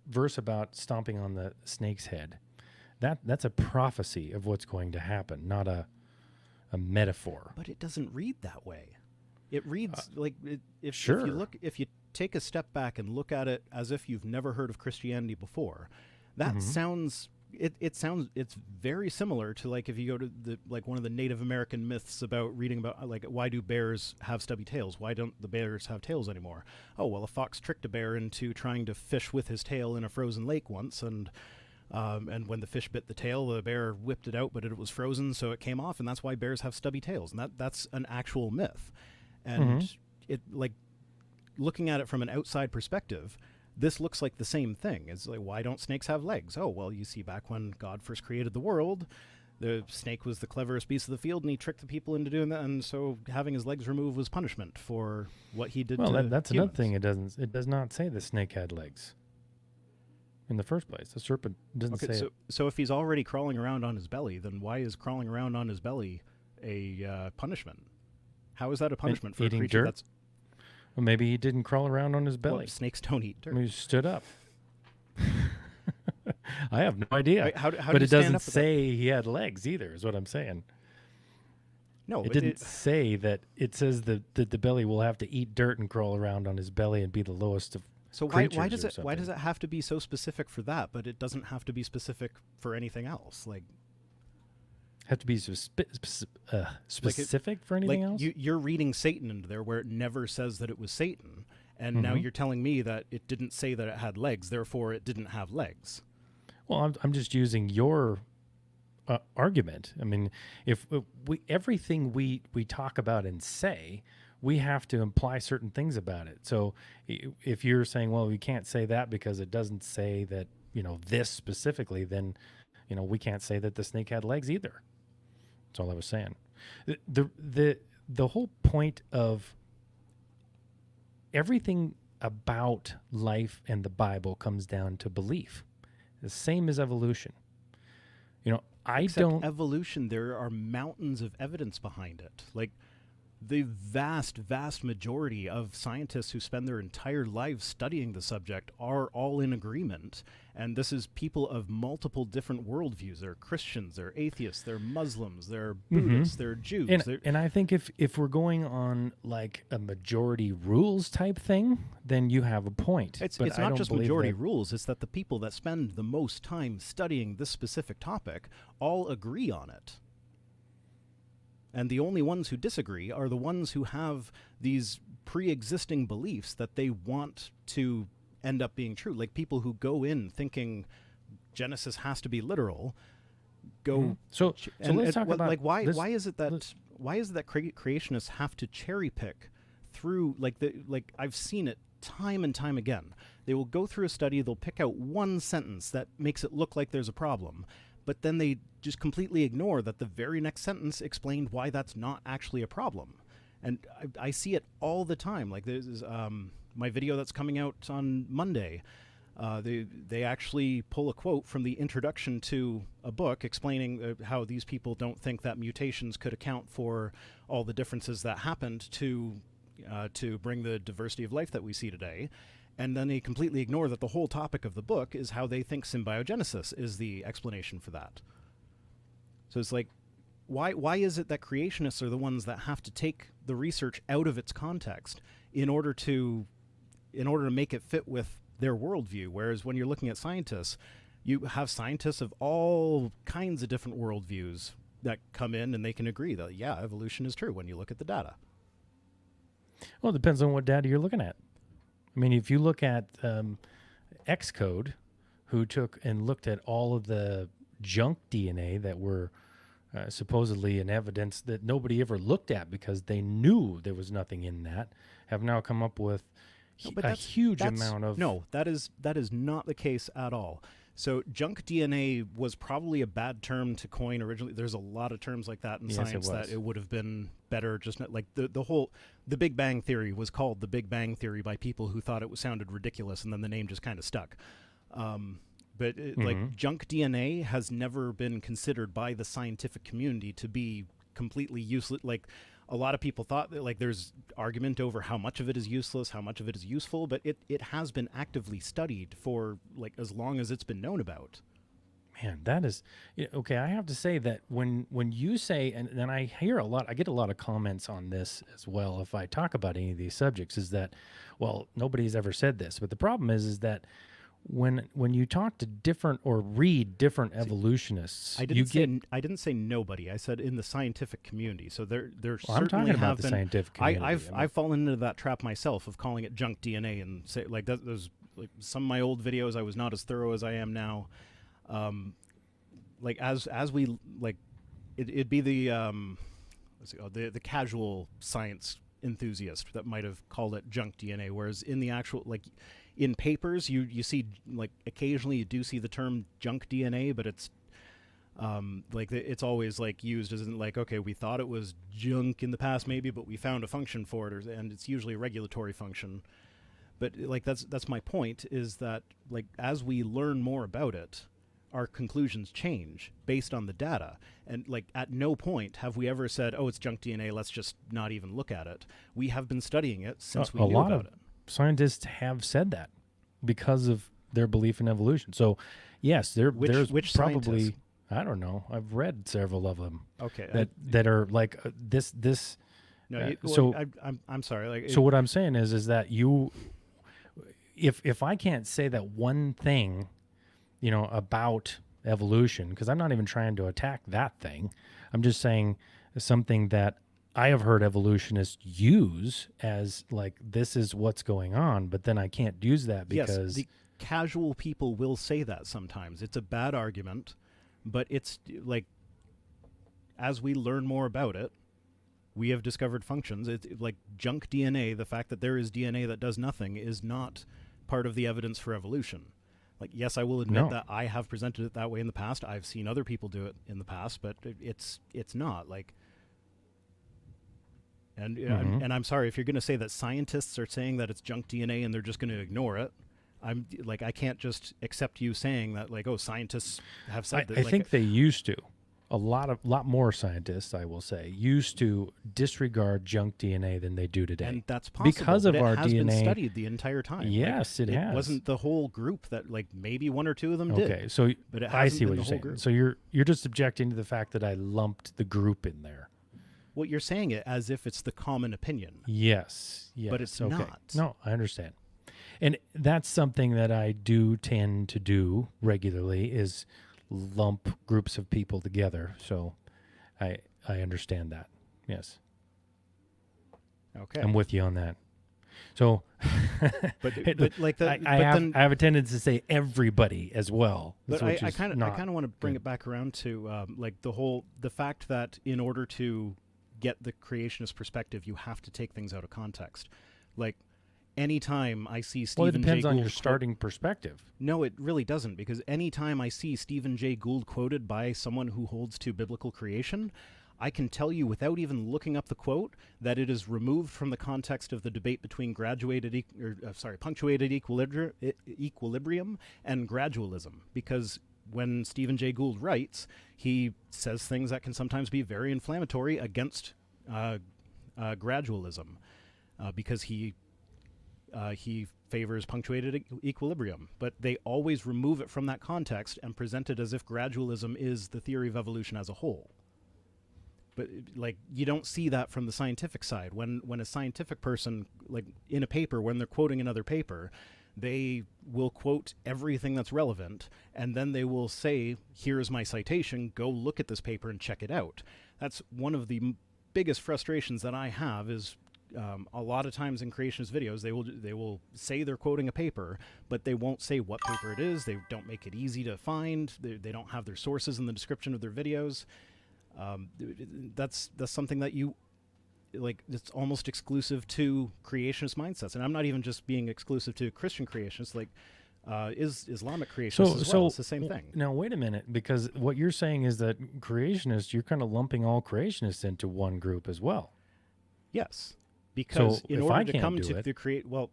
verse about stomping on the snake's head, that's a prophecy of what's going to happen, not a metaphor. But it doesn't read that way. It reads if you take a step back and look at it as if you've never heard of Christianity before, that sounds. It's very similar to, like, if you go to one of the Native American myths about reading about, like, why do bears have stubby tails? Why don't the bears have tails anymore? Oh, well, a fox tricked a bear into trying to fish with his tail in a frozen lake once, and when the fish bit the tail, the bear whipped it out, but it was frozen, so it came off, and that's why bears have stubby tails. And that's an actual myth. And it, like, looking at it from an outside perspective, this looks like the same thing. It's like, why don't snakes have legs? Oh, well, you see, back when God first created the world, the snake was the cleverest beast of the field, and he tricked the people into doing that, and so having his legs removed was punishment for what he did to that's humans. another thing. It does not say the snake had legs in the first place. The serpent doesn't say it. So if he's already crawling around on his belly, then why is crawling around on his belly a punishment? How is that a punishment for a creature dirt? That's... Well, maybe he didn't crawl around on his belly. Well, snakes don't eat dirt. He stood up. I have no idea. But it doesn't say he had legs either, is what I'm saying. No, it didn't say that. It says that the belly will have to eat dirt and crawl around on his belly and be the lowest of creatures. So why does it have to be so specific for that, but it doesn't have to be specific for anything else? Like, have to be specific for anything else? You're reading Satan into there where it never says that it was Satan, and now you're telling me that it didn't say that it had legs, therefore it didn't have legs. Well, I'm just using your argument. I mean, if everything we talk about and say, we have to imply certain things about it. So if you're saying, well, we can't say that because it doesn't say that, this specifically, then, we can't say that the snake had legs either. That's all I was saying. The whole point of everything about life and the Bible comes down to belief. The same as evolution. Except evolution, there are mountains of evidence behind it. Like, the vast, vast majority of scientists who spend their entire lives studying the subject are all in agreement. And this is people of multiple different worldviews. They're Christians, they're atheists, they're Muslims, they're Buddhists, they're Jews. And I think if we're going on like a majority rules type thing, then you have a point. It's not just majority rules. It's that the people that spend the most time studying this specific topic all agree on it. And the only ones who disagree are the ones who have these pre-existing beliefs that they want to end up being true. Like people who go in thinking Genesis has to be literal, go. So let's talk about why is it that creationists have to cherry pick through I've seen it time and time again. They will go through a study, they'll pick out one sentence that makes it look like there's a problem, but then they just completely ignore that the very next sentence explained why that's not actually a problem. And I see it all the time. Like there's my video that's coming out on Monday. They actually pull a quote from the introduction to a book explaining how these people don't think that mutations could account for all the differences that happened to bring the diversity of life that we see today. And then they completely ignore that the whole topic of the book is how they think symbiogenesis is the explanation for that. So it's like, why is it that creationists are the ones that have to take the research out of its context in order to make it fit with their worldview? Whereas when you're looking at scientists, you have scientists of all kinds of different worldviews that come in and they can agree that, yeah, evolution is true when you look at the data. Well, it depends on what data you're looking at. I mean, if you look at Xcode, who took and looked at all of the junk DNA that were supposedly in evidence that nobody ever looked at because they knew there was nothing in that, have now come up with a huge amount of... No, that is not the case at all. So junk DNA was probably a bad term to coin originally. There's a lot of terms like that in science that it would have been better just not, like the Big Bang Theory was called the Big Bang Theory by people who thought it sounded ridiculous, and then the name just kind of stuck. But like junk DNA has never been considered by the scientific community to be completely useless. Like a lot of people thought that there's argument over how much of it is useless, how much of it is useful, but it has been actively studied for as long as it's been known about. Man, that is okay. I have to say that when you say, and I hear I get a lot of comments on this as well. If I talk about any of these subjects, is that, well, nobody's ever said this, but the problem is that when you talk to different or read different evolutionists, I didn't say nobody. I said in the scientific community. So there I'm certainly talking about the been, scientific community. I've fallen into that trap myself of calling it junk DNA and say that. There's some of my old videos. I was not as thorough as I am now. As we it'd be the casual science enthusiast that might have called it junk DNA, whereas in the actual in papers you see occasionally you do see the term junk DNA, but it's it's always used as in okay, we thought it was junk in the past maybe, but we found a function for it, and it's usually a regulatory function. But that's my point, is that as we learn more about it, our conclusions change based on the data. And at no point have we ever said, oh, it's junk DNA, let's just not even look at it. We have been studying it since we knew about it. Scientists have said that because of their belief in evolution. So yes, there's which probably scientists? I don't know. I've read several of them. Okay. That are this. No, I'm sorry. So what I'm saying is that if I can't say that one thing, about evolution, because I'm not even trying to attack that thing. I'm just saying something that I have heard evolutionists use as this is what's going on, but then I can't use that because... Yes, the casual people will say that sometimes. It's a bad argument, but it's as we learn more about it, we have discovered functions. It's junk DNA, the fact that there is DNA that does nothing is not part of the evidence for evolution. Yes, I will admit that I have presented it that way in the past. I've seen other people do it in the past, but it's not and I'm sorry if you're going to say that scientists are saying that it's junk DNA and they're just going to ignore it. I can't just accept you saying that oh, scientists have said that. I think they used to. A lot more scientists, I will say, used to disregard junk DNA than they do today. And that's possible because of our DNA. It has been studied the entire time. Yes, it has. It wasn't the whole group that maybe one or two of them did. Okay, so but I see what you're saying. Group. So you're just objecting to the fact that I lumped the group in there. Well, you're saying it as if it's the common opinion. Yes. But it's okay. not. No, I understand. And that's something that I do tend to do regularly is lump groups of people together. So I understand that. Yes. Okay. I'm with you on that. So, But like that, I have a tendency to say everybody as well. But I kind of want to bring it back around to like the fact that in order to get the creationist perspective, you have to take things out of context. Like anytime I see Stephen it depends Jay on Gould your starting perspective. No, it really doesn't, because anytime I see Stephen Jay Gould quoted by someone who holds to biblical creation, I can tell you without even looking up the quote that it is removed from the context of the debate between punctuated equilibrium and gradualism. Because when Stephen Jay Gould writes, he says things that can sometimes be very inflammatory against gradualism, because he favors punctuated equilibrium. But they always remove it from that context and present it as if gradualism is the theory of evolution as a whole. But like, you don't see that from the scientific side. When a scientific person, like in a paper, when they're quoting another paper, they will quote everything that's relevant, and then they will say, here's my citation, go look at this paper and check it out. That's one of the biggest frustrations that I have is a lot of times in creationist videos, they will say they're quoting a paper, but they won't say what paper it is. They don't make it easy to find. They don't have their sources in the description of their videos. That's something that you like. It's almost exclusive to creationist mindsets, and I'm not even just being exclusive to Christian creationists. Like, is Islamic creationists as well? It's the same thing. Now, wait a minute, because what you're saying is that creationists, you're kind of lumping all creationists into one group as well. Yes, because in order to come to the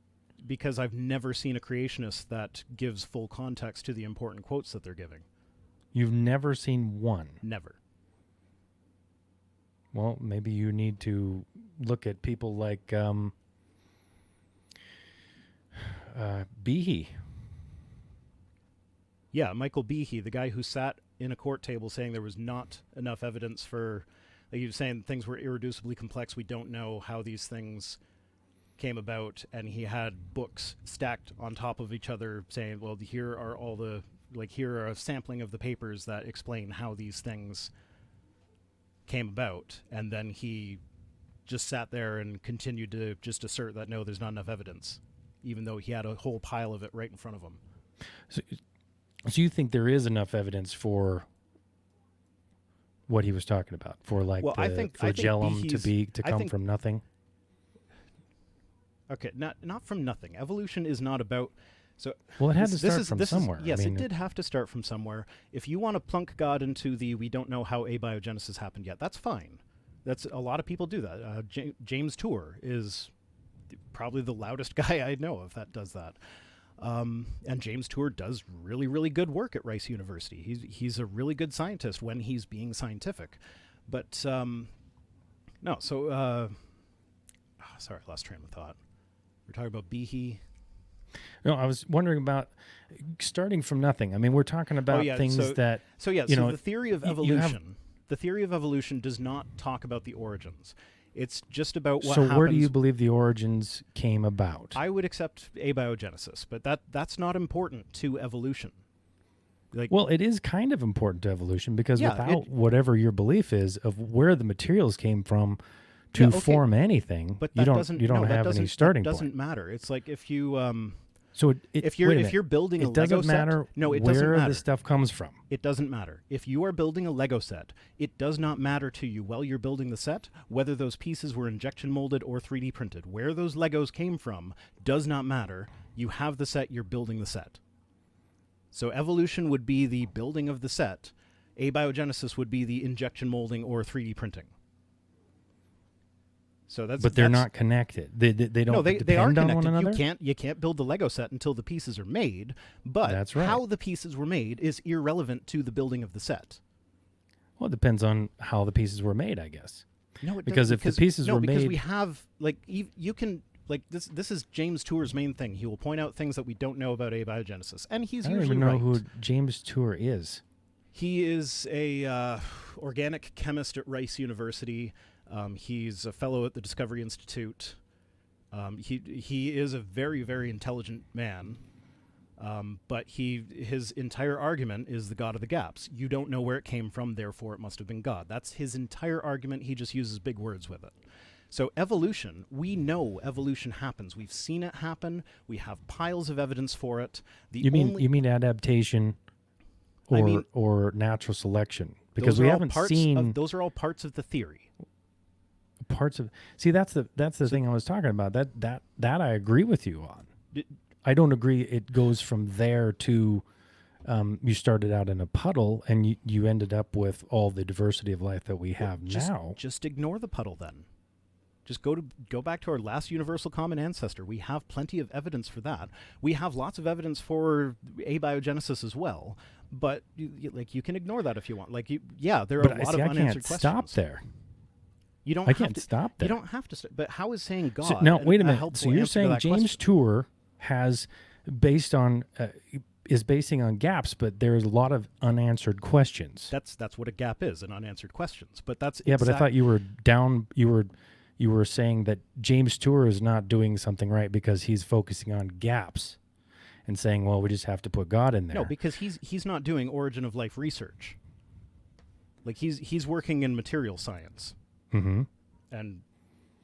because I've never seen a creationist that gives full context to the important quotes that they're giving. You've never seen one? Never. Well, maybe you need to look at people like Behe. Yeah, Michael Behe, the guy who sat in a court table saying there was not enough evidence for, like, he was saying things were irreducibly complex. We don't know how these things came about, and he had books stacked on top of each other saying, well, here are all the, like, here are a sampling of the papers that explain how these things came about, and then he just sat there and continued to just assert that no, there's not enough evidence, even though he had a whole pile of it right in front of him. So you think there is enough evidence for what he was talking about, for like the flagellum to come from nothing? Okay, not from nothing. Evolution is not about. So well, it had to start from somewhere. Yes, it did have to start from somewhere. If you want to plunk God into the we don't know how abiogenesis happened yet, that's fine. That's a lot of people do that. James Tour is probably the loudest guy I know of that does that. And James Tour does really, really good work at Rice University. He's a really good scientist when he's being scientific. But sorry, I lost train of thought. We're talking about Behe. No, I was wondering about starting from nothing. I mean, we're talking about things that... So the theory of evolution... The theory of evolution does not talk about the origins. It's just about what happens... So where do you believe the origins came about? I would accept abiogenesis, but that's not important to evolution. Like, well, it is kind of important to evolution, because without whatever your belief is of where the materials came from to form anything, but you don't have any starting point. It doesn't matter. It's like if you so if you're building a Lego set, it doesn't matter where the stuff comes from. It doesn't matter. If you are building a Lego set, it does not matter to you while you're building the set whether those pieces were injection molded or 3D printed. Where those Legos came from does not matter. You have the set, you're building the set. So evolution would be the building of the set. Abiogenesis would be the injection molding or 3D printing. So but they're not connected. They don't. No, they are connected. On one another? You can't build the Lego set until the pieces are made. But that's right. How the pieces were made is irrelevant to the building of the set. Well, it depends on how the pieces were made, I guess. No, it because doesn't. If the pieces were made, because we have you can this. This is James Tour's main thing. He will point out things that we don't know about abiogenesis, and he's usually right. I don't even know who James Tour is. He is a organic chemist at Rice University. He's a fellow at the Discovery Institute. He is a very, very intelligent man, but his entire argument is the God of the gaps. You don't know where it came from, therefore it must have been God. That's his entire argument. He just uses big words with it. So evolution, we know evolution happens. We've seen it happen. We have piles of evidence for it. You mean adaptation or natural selection? Because we haven't seen those are all parts of the theory. See, that's the thing I was talking about. That I agree with you on. I don't agree it goes from there to you started out in a puddle and you ended up with all the diversity of life that we have now. Just ignore the puddle then. Just go back to our last universal common ancestor. We have plenty of evidence for that. We have lots of evidence for abiogenesis as well. But you can ignore that if you want. There are a lot of unanswered questions. Stop there. I can't stop there. You don't have to. But how is saying God? So, no, wait a minute. So you're saying James Tour is basing on gaps, but there's a lot of unanswered questions. That's what a gap is, an unanswered questions. But that's but I thought you were down. You were saying that James Tour is not doing something right because he's focusing on gaps and saying, well, we just have to put God in there. No, because he's not doing origin of life research. Like he's working in material science. Mm-hmm. And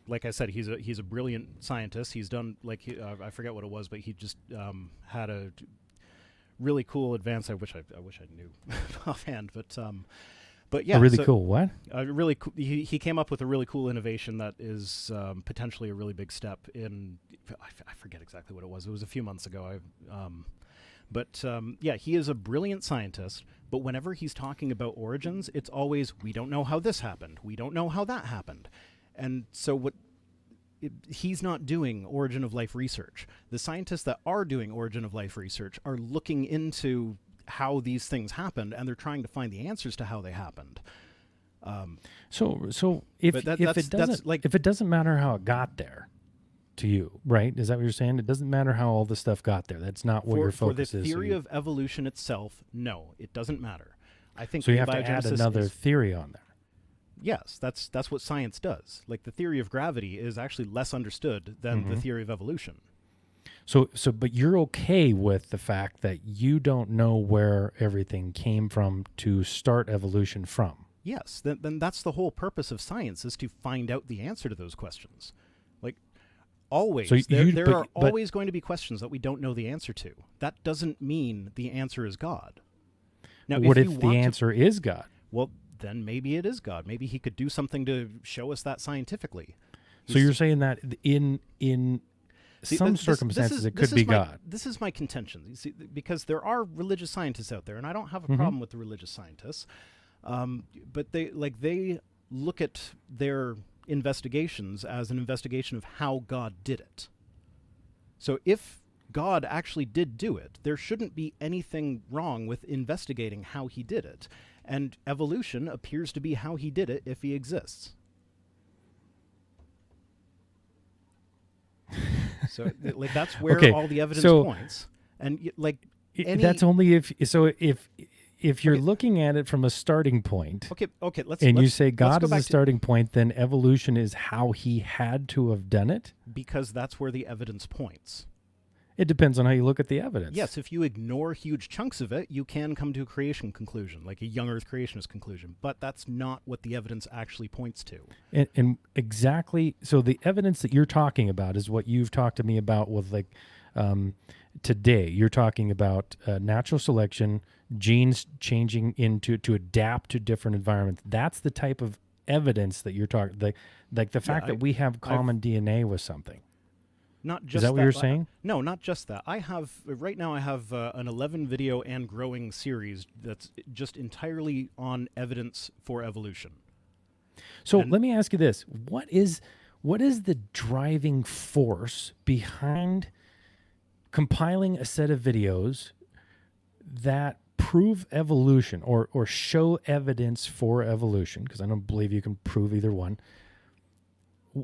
like I said, he's a brilliant scientist. He's done I forget what it was, but he just had a really cool advance. I wish I knew offhand, but yeah, cool what? Really cool. He came up with a really cool innovation that is potentially a really big step in. I forget exactly what it was. It was a few months ago. He is a brilliant scientist. But whenever he's talking about origins, it's always we don't know how this happened. We don't know how that happened, and so he's not doing origin of life research. The scientists that are doing origin of life research are looking into how these things happened, and they're trying to find the answers to how they happened. So if it doesn't matter how it got there to you, right? Is that what you're saying? It doesn't matter how all this stuff got there. That's not what your focus is. For the theory of evolution itself, no, it doesn't matter. I think so. You have to add another theory on there. Yes, that's what science does. Like the theory of gravity is actually less understood than the theory of evolution. So, but you're okay with the fact that you don't know where everything came from to start evolution from? Yes, then that's the whole purpose of science, is to find out the answer to those questions. Like, always. So there are always going to be questions that we don't know the answer to. That doesn't mean the answer is God. Now, what if the answer is God? Well, then maybe it is God. Maybe he could do something to show us that scientifically. So you're saying that in some circumstances, it could be God. This is my contention. You see, because there are religious scientists out there, and I don't have a problem with the religious scientists, but they look at their investigations as an investigation of how God did it. So if God actually did do it, there shouldn't be anything wrong with investigating how he did it. And evolution appears to be how he did it if he exists. So that's where all the evidence points. And that's only if you're looking at it from a starting point. You say God is a starting point, then evolution is how he had to have done it? Because that's where the evidence points. It depends on how you look at the evidence. Yes, if you ignore huge chunks of it, you can come to a creation conclusion, like a young Earth creationist conclusion. But that's not what the evidence actually points to. And exactly, so the evidence that you're talking about is what you've talked to me about with today. You're talking about natural selection, genes changing to adapt to different environments. That's the type of evidence that you're talking, like the fact that we have common DNA with something. Not just Is that what you're saying? No, not just that. I have an 11 video and growing series that's just entirely on evidence for evolution. So let me ask you this: what is the driving force behind compiling a set of videos that prove evolution or show evidence for evolution? Because I don't believe you can prove either one.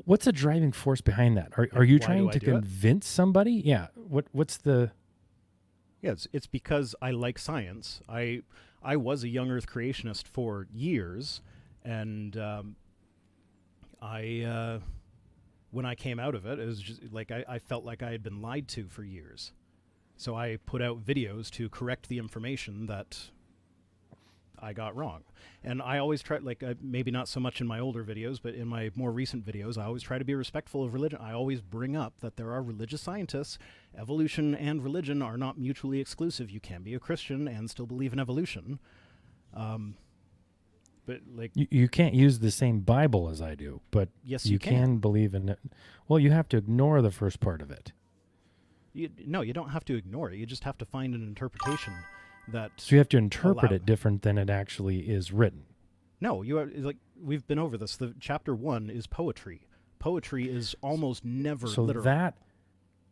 What's the driving force behind that? Are you trying to convince somebody? Yeah. What's the? Yeah, it's because I like science. I was a young Earth creationist for years, and when I came out of it, it was just like I felt like I had been lied to for years. So I put out videos to correct the information that I got wrong. And I always try, like, maybe not so much in my older videos, but in my more recent videos, I always try to be respectful of religion. I always bring up that there are religious scientists. Evolution and religion are not mutually exclusive. You can be a Christian and still believe in evolution. But like, You can't use the same Bible as I do, but yes, you can believe in it. Well, you have to ignore the first part of it. No, you don't have to ignore it. You just have to find an interpretation that. So you have to interpret it different than it actually is written. No, you are, like, we've been over this. The chapter 1 is poetry. Poetry is almost never literal. So that,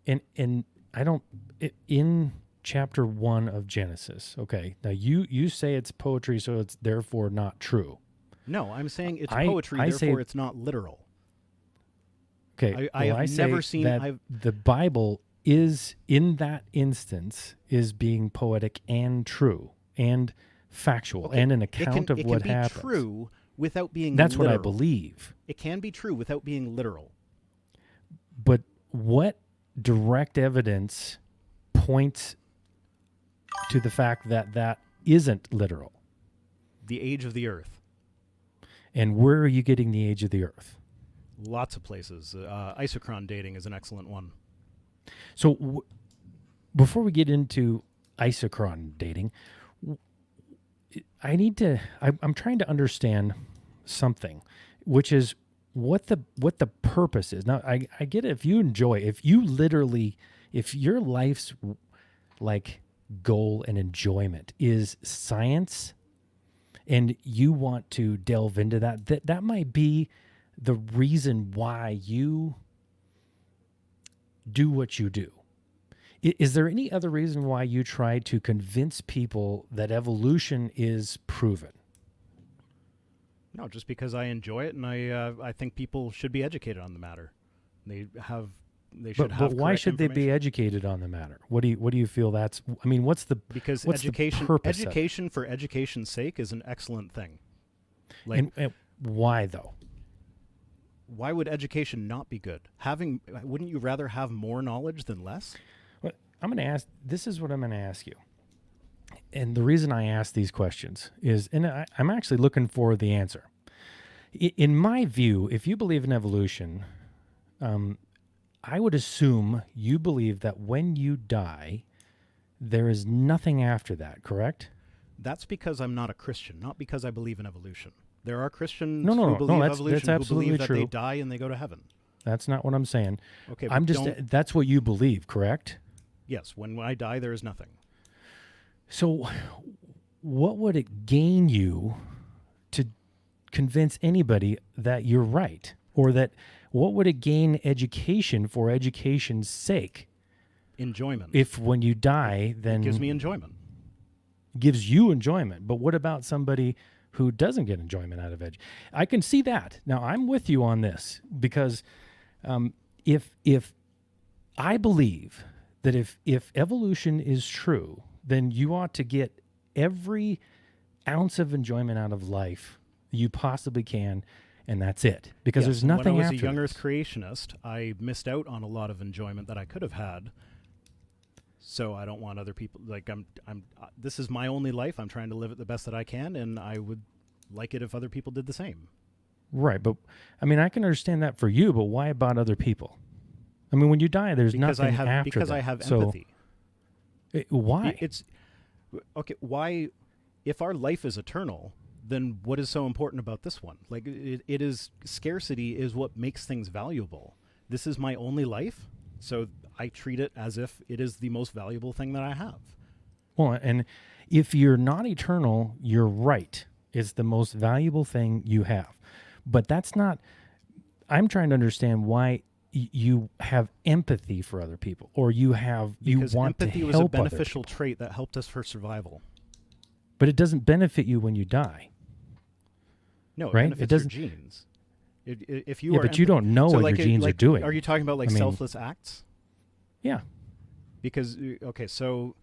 in chapter 1 of Genesis. Okay, now you say it's poetry, so it's therefore not true. No, I'm saying it's poetry, therefore it's not literal. Okay, I have never seen that the Bible is, in that instance, is being poetic and true and factual and an account of what happens. It can be true without being That's literal. what I believe. It can be true without being literal. But what direct evidence points to the fact that that isn't literal? The age of the Earth. And where are you getting the age of the Earth? Lots of places. Isochron dating is an excellent one. So before we get into isochron dating, I'm trying to understand something, which is what the purpose is. Now, I get it. If your life's like goal and enjoyment is science, and you want to delve into that might be the reason why you do what you do. Is there any other reason why you try to convince people that evolution is proven? No, just because I enjoy it, and I think people should be educated on the matter. They should have. But why should they be educated on the matter? What do you feel that's? I mean, what's the purpose? Education for education's sake is an excellent thing. Like, and why though? Why would education not be good? Wouldn't you rather have more knowledge than less? Well, this is what I'm going to ask you. And the reason I ask these questions is, and I'm actually looking for the answer. In my view, if you believe in evolution, I would assume you believe that when you die, there is nothing after that, correct? That's because I'm not a Christian, not because I believe in evolution. There are Christians who believe evolution, that's who believe absolutely that true. they die and they go to heaven. That's not what I'm saying. Okay, that's what you believe, correct? Yes, when I die, there is nothing. So what would it gain you to convince anybody that you're right? Or that what would it gain education for education's sake? Enjoyment. If when you die, then... It gives me enjoyment. Gives you enjoyment. But what about somebody who doesn't get enjoyment out of I can see that. Now, I'm with you on this because if I believe that if evolution is true, then you ought to get every ounce of enjoyment out of life you possibly can, and that's it. Because there's nothing after When I was a young this. Earth creationist, I missed out on a lot of enjoyment that I could have had. So I don't want other people, like, this is my only life. I'm trying to live it the best that I can, and I would like it if other people did the same. Right, but I mean, I can understand that for you, but why about other people? I mean, when you die, there's nothing after that. Because I have empathy. Why? Okay, why, if our life is eternal, then what is so important about this one? Like, it is, scarcity is what makes things valuable. This is my only life, so I treat it as if it is the most valuable thing that I have. Well, and if you're not eternal, you're right. It's the most valuable thing you have. But that's not, I'm trying to understand why you have empathy for other people, or you want to help because empathy was a beneficial other people. trait that helped us for survival. But it doesn't benefit you when you die. No, right? It benefits your genes. If you yeah, but you don't know what your genes are doing. Are you talking about selfless acts? Yeah. Because so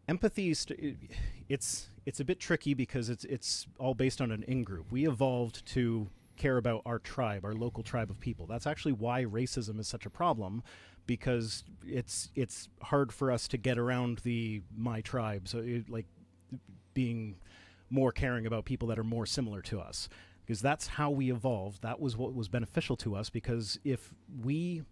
empathy it's a bit tricky because it's all based on an in-group. We evolved to care about our tribe, our local tribe of people. That's actually why racism is such a problem, because it's hard for us to get around my tribe. So being more caring about people that are more similar to us, because that's how we evolved. That was what was beneficial to us, because if we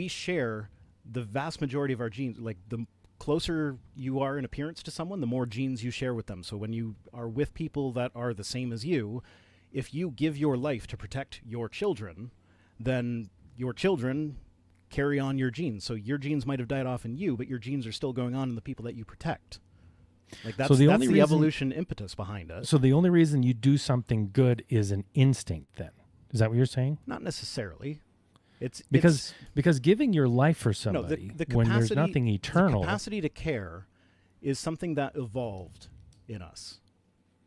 share the vast majority of our genes, like the closer you are in appearance to someone, the more genes you share with them. So when you are with people that are the same as you, if you give your life to protect your children, then your children carry on your genes. So your genes might have died off in you, but your genes are still going on in the people that you protect. Like that's the evolution impetus behind it. So the only reason you do something good is an instinct then. Is that what you're saying? Not necessarily. It's because giving your life for somebody when there's nothing eternal. The capacity to care is something that evolved in us.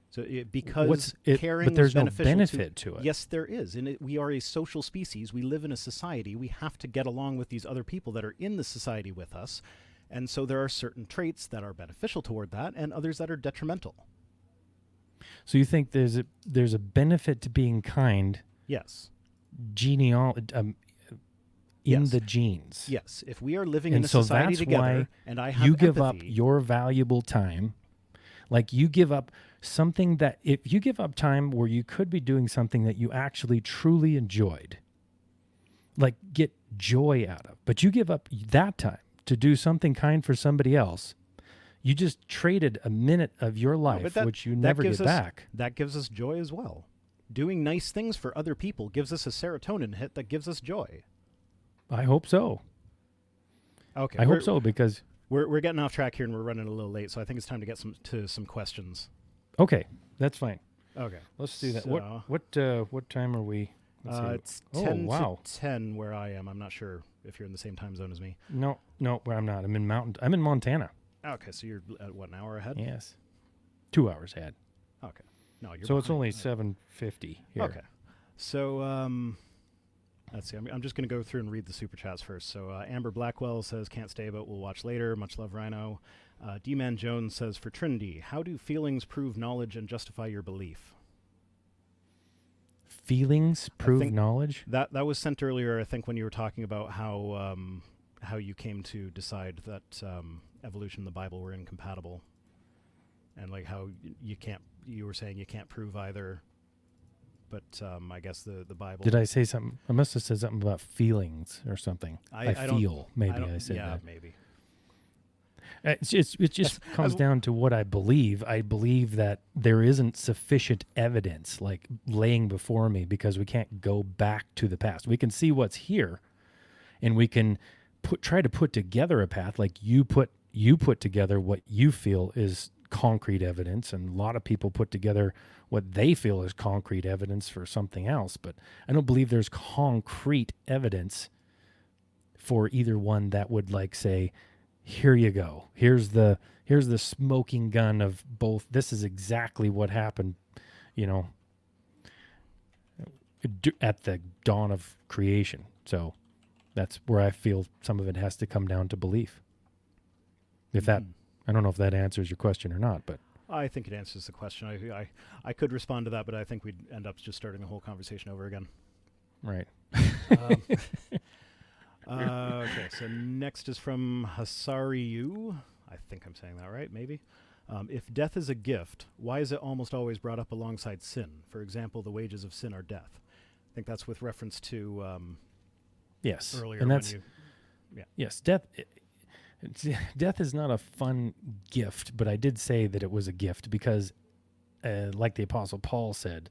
So caring, but there's no benefit to it. Yes, there is. And we are a social species. We live in a society. We have to get along with these other people that are in the society with us. And so there are certain traits that are beneficial toward that, and others that are detrimental. So you think there's a benefit to being kind? Yes. In the genes. Yes. If we are living in a society together, and I have you give empathy, up your valuable time, like you give up something that if you give up time where you could be doing something that you actually truly enjoyed, like get joy out of, but you give up that time to do something kind for somebody else, you just traded a minute of your life, which you never get back. That gives us joy as well. Doing nice things for other people gives us a serotonin hit that gives us joy. I hope so. Okay. I hope so, because we're getting off track here and we're running a little late, so I think it's time to get to some questions. Okay, that's fine. Okay. Let's do that. So, what time are we? It's 10 to 10 where I am. I'm not sure if you're in the same time zone as me. No, where I'm not. I'm in Montana. Okay, so you're at what, an hour ahead? Yes. 2 hours ahead. Okay. No, you're so it's only 7:50 here. Okay. So let's see. I'm just going to go through and read the super chats first. So Amber Blackwell says, can't stay, but we'll watch later. Much love, Rhino. D-Man Jones says, for Trinity, how do feelings prove knowledge and justify your belief? Feelings prove knowledge? That was sent earlier, I think, when you were talking about how you came to decide that evolution and the Bible were incompatible. And like how you were saying you can't prove either. But I guess the Bible... Did I say something? I must have said something about feelings or something. I feel. Maybe I said that. Yeah, maybe. It just comes down to what I believe. I believe that there isn't sufficient evidence like laying before me because we can't go back to the past. We can see what's here, and we can try to put together a path. Like you put together what you feel is concrete evidence, and a lot of people put together what they feel is concrete evidence for something else. But I don't believe there's concrete evidence for either one that would like say, here you go. Here's the smoking gun of both. This is exactly what happened, at the dawn of creation. So that's where I feel some of it has to come down to belief. If that, I don't know if that answers your question or not, but I think it answers the question. I could respond to that, but I think we'd end up just starting the whole conversation over again. Right. Okay, so next is from Hasariu. I think I'm saying that right, maybe. If death is a gift, why is it almost always brought up alongside sin? For example, the wages of sin are death. I think that's with reference to yes, earlier. And that's yes, death. Death is not a fun gift, but I did say that it was a gift because, like the Apostle Paul said,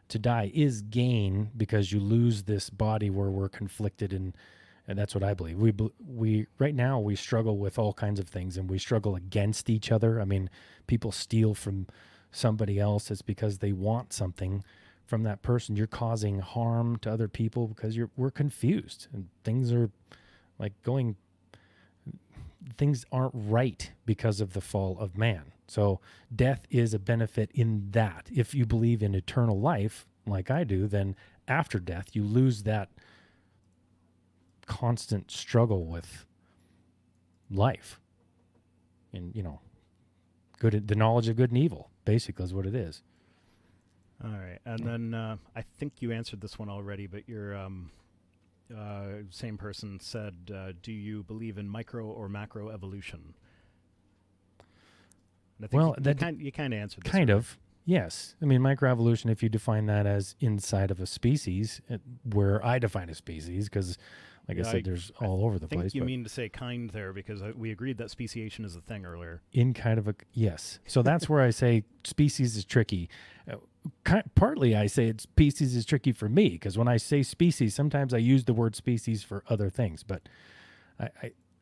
to die is gain because you lose this body where we're conflicted and that's what I believe. We right now we struggle with all kinds of things, and we struggle against each other. I mean, people steal from somebody else. It's because they want something from that person. You're causing harm to other people because we're confused, and things are like things aren't right because of the fall of man. So death is a benefit in that. If you believe in eternal life, like I do, then after death, you lose that constant struggle with life. And, the knowledge of good and evil, basically, is what it is. All right. And then I think you answered this one already, but your same person said, do you believe in micro or macro evolution? And I think you kind of answered this. Kind of. Yes. I mean, microevolution, if you define that as inside of a species, where I define a species, because, like I said, there's all over the I think place. you mean to say kind there, because we agreed that speciation is a thing earlier. In kind of a, yes. So that's where I say species is tricky. Partly I say species is tricky for me, because when I say species, sometimes I use the word species for other things, but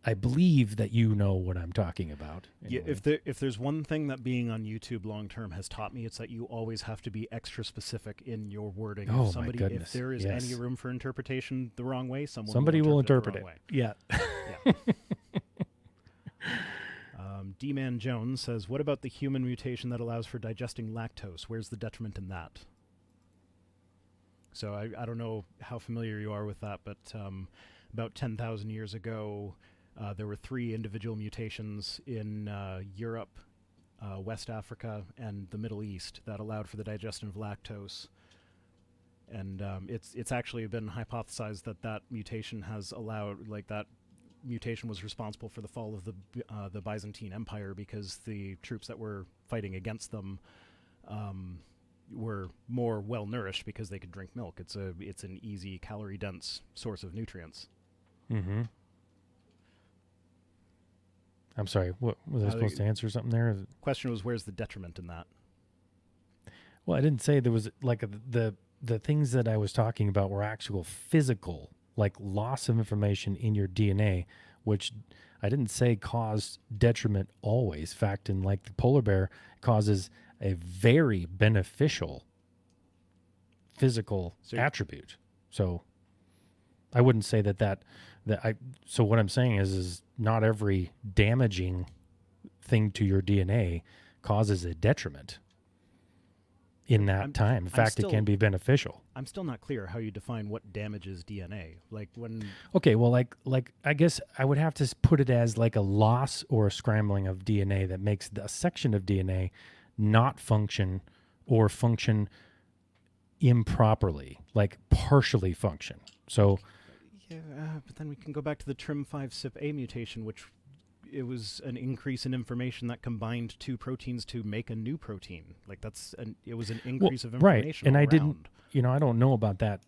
I believe that you know what I'm talking about. Anyway. Yeah, if there's one thing that being on YouTube long term has taught me, it's that you always have to be extra specific in your wording. Oh, my goodness. If there is any room for interpretation the wrong way, somebody will interpret it. Yeah. Yeah. D-Man Jones says, what about the human mutation that allows for digesting lactose? Where's the detriment in that? So I don't know how familiar you are with that, but about 10,000 years ago, there were 3 individual mutations in Europe, West Africa, and the Middle East that allowed for the digestion of lactose. And it's actually been hypothesized that mutation has allowed, that mutation was responsible for the fall of the Byzantine Empire, because the troops that were fighting against them were more well nourished because they could drink milk. It's an easy, calorie dense source of nutrients. Mm-hmm. I'm sorry. What was I supposed to answer something there? Question was, where's the detriment in that? Well, I didn't say there was the things that I was talking about were actual physical, like loss of information in your DNA, which I didn't say caused detriment always. In fact, in like the polar bear, causes a very beneficial physical attribute. So I wouldn't say so what I'm saying is not every damaging thing to your DNA causes a detriment in that time. In fact, it can be beneficial. I'm still not clear how you define what damages DNA. Like when... Okay, well, like I guess I would have to put it as like a loss or a scrambling of DNA that makes a section of DNA not function or function improperly, like partially function. So... Yeah, but then we can go back to the TRIM5-CYP mutation, which it was an increase in information that combined 2 proteins to make a new protein. Like it was an increase of information. Right, and all I around. didn't, I don't know about that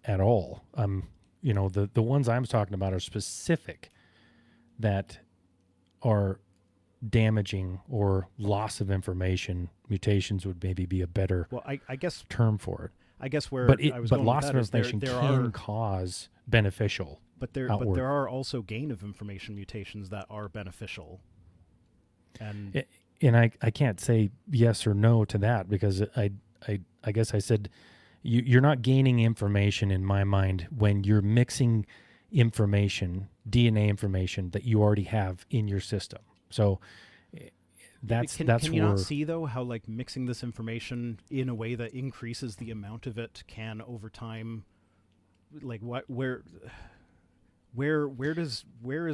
at all. The ones I'm talking about are specific that are damaging or loss of information. Mutations would maybe be a better I guess term for it. I guess where I was but going loss with of that is information can cause beneficial. But there are also gain of information mutations that are beneficial. And I can't say yes or no to that, because I guess I said you're not gaining information in my mind when you're mixing information, DNA information that you already have in your system. So that's can you not see though how like mixing this information in a way that increases the amount of it can over time, like where is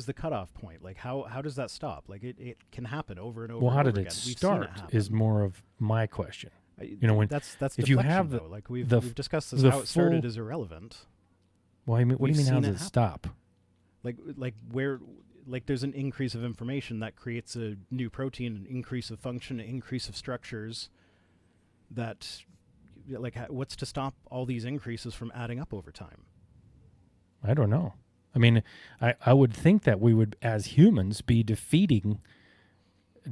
the cutoff point? Like how does that stop? Like it can happen over and over. Well, how did again. it start? Is more of my question. When that's if you have though. Like we've discussed this, how it started is irrelevant. Well, I mean, what do you mean? How does it stop? Like where. Like there's an increase of information that creates a new protein, an increase of function, an increase of structures. That, like, what's to stop all these increases from adding up over time? I don't know. I mean, I would think that we would, as humans, be defeating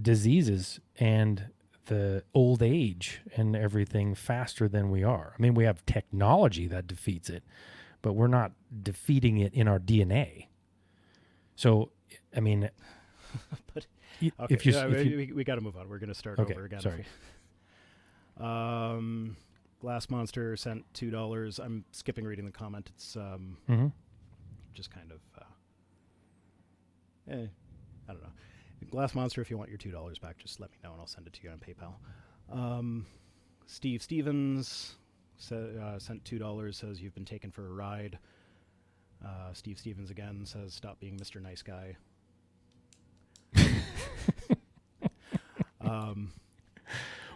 diseases and the old age and everything faster than we are. I mean, we have technology that defeats it, but we're not defeating it in our DNA. So, I mean, but okay, we got to move on. We're going to start over again. Sorry. Glass Monster sent $2. I'm skipping reading the comment. It's just kind of I don't know. Glass Monster, if you want your $2 back, just let me know and I'll send it to you on PayPal. Steve Stevens sent $2. Says you've been taken for a ride. Steve Stevens again says, stop being Mr. Nice Guy.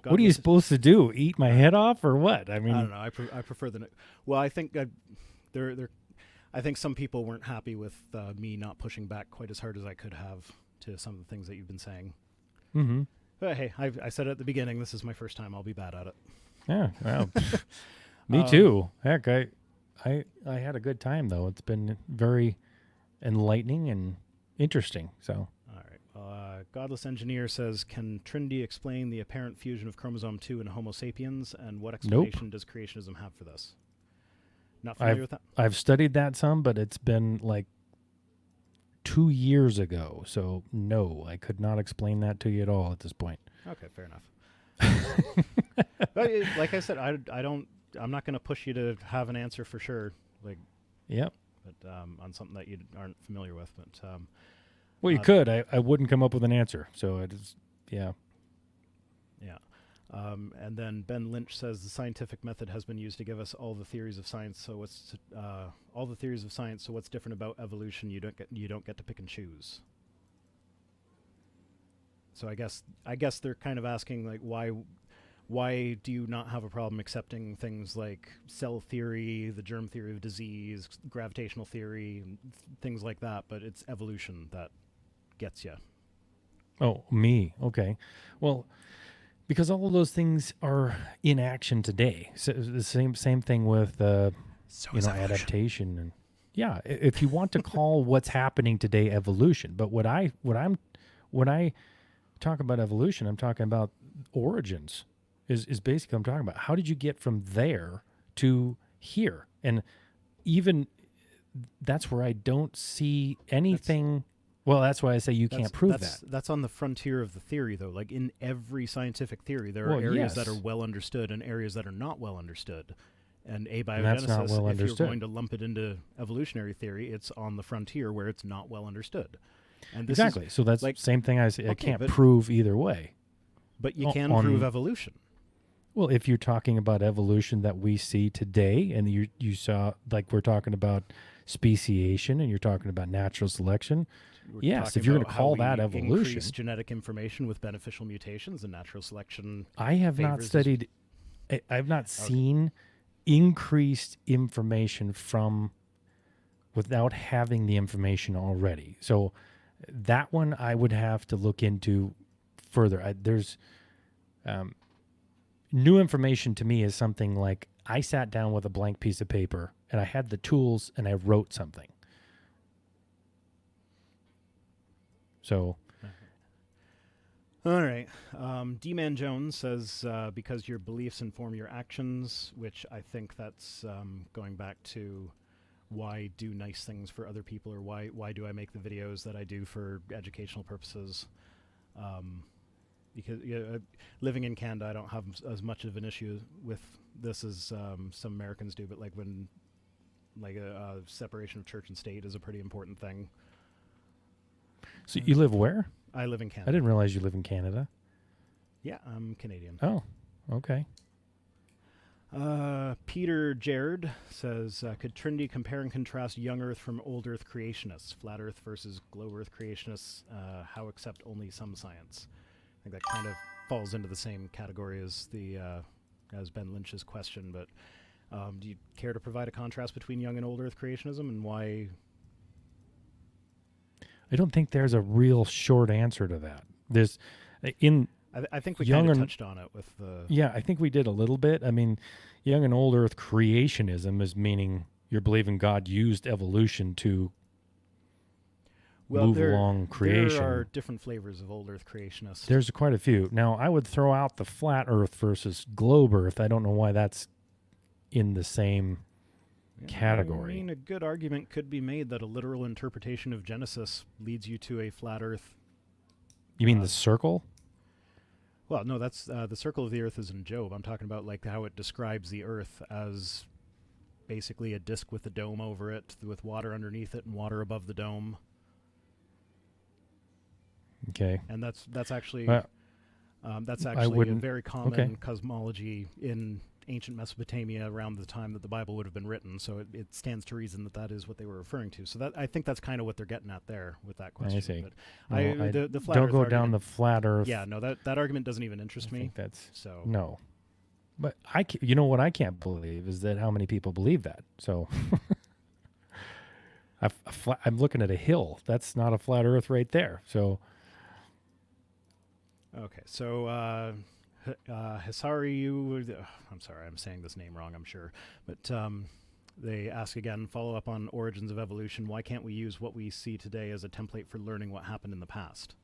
What are you supposed to do? Eat my head off or what? I mean, I don't know. I prefer the... Well, I think I think some people weren't happy with me not pushing back quite as hard as I could have to some of the things that you've been saying. Mm-hmm. But hey, I said at the beginning, this is my first time. I'll be bad at it. Yeah, well, me too. Heck, I had a good time though. It's been very enlightening and interesting. So, all right. Godless Engineer says, can Trinity explain the apparent fusion of chromosome 2 in Homo sapiens, and what explanation does creationism have for this? Not familiar with that? I've studied that some, but it's been like 2 years ago. So no, I could not explain that to you at all at this point. Okay, fair enough. But like I said, I'm not going to push you to have an answer for sure. Like, yep. But on something that you aren't familiar with. But well, you could. I wouldn't come up with an answer. So it is, yeah. Yeah. And then Ben Lynch says the scientific method has been used to give us all the theories of science. So what's all the theories of science? So what's different about evolution? You don't get to pick and choose. So I guess they're kind of asking, like, why do you not have a problem accepting things like cell theory, the germ theory of disease, gravitational theory, and things like that, but it's evolution that gets you? Oh, me. Okay. Well, because all of those things are in action today. So the same thing with adaptation, and yeah, if you want to call what's happening today evolution, but when I talk about evolution, I'm talking about origins. Is basically I'm talking about how did you get from there to here, and even that's where I don't see anything. That's why I say you can't prove that. That's on the frontier of the theory, though. Like in every scientific theory, there are areas that are well understood and areas that are not well understood. And abiogenesis, if you're going to lump it into evolutionary theory, it's on the frontier where it's not well understood. And this exactly. So that's like, same thing I say. I can't prove either way. But you can prove evolution. Well, if you're talking about evolution that we see today, and you saw, like we're talking about speciation, and you're talking about natural selection. Yes, if you're going to call that evolution, increase genetic information with beneficial mutations and natural selection. I have not studied. I've not seen increased information from without having the information already. So that one I would have to look into further. There's new information to me is something like I sat down with a blank piece of paper and I had the tools and I wrote something. So, all right. D-Man Jones says, because your beliefs inform your actions, which I think that's going back to why do nice things for other people, or why do I make the videos that I do for educational purposes. Because living in Canada, I don't have as much of an issue with this as some Americans do, but like when a separation of church and state is a pretty important thing. So you live where? I live in Canada. I didn't realize you live in Canada. Yeah, I'm Canadian. Oh, okay. Peter Jared says, could Trinity compare and contrast young Earth from old Earth creationists, flat Earth versus globe Earth creationists, how accept only some science? I think that kind of falls into the same category as as Ben Lynch's question, but do you care to provide a contrast between young and old Earth creationism, and why? I don't think there's a real short answer to that. There's I think we kind of touched on it with the... Yeah, I think we did a little bit. I mean, young and old Earth creationism is meaning you're believing God used evolution to move along creation. There are different flavors of old Earth creationists. There's quite a few. Now, I would throw out the flat Earth versus globe Earth. I don't know why that's in the same category. I mean, a good argument could be made that a literal interpretation of Genesis leads you to a flat Earth. You mean the circle? Well, no, that's the circle of the Earth is in Job. I'm talking about like how it describes the Earth as basically a disk with a dome over it, with water underneath it and water above the dome. Okay. And that's actually a very common cosmology in ancient Mesopotamia around the time that the Bible would have been written. So it stands to reason that is what they were referring to. So I think that's kind of what they're getting at there with that question. I see. But the flat don't Earth go argument, down the flat Earth. Yeah, no, that argument doesn't even interest me. That's so no. But you know what I can't believe is that how many people believe that. So I'm looking at a hill. That's not a flat Earth right there. So Okay, so Hisari, I'm sorry, I'm saying this name wrong, I'm sure, but they ask again, follow up on origins of evolution. Why can't we use what we see today as a template for learning what happened in the past?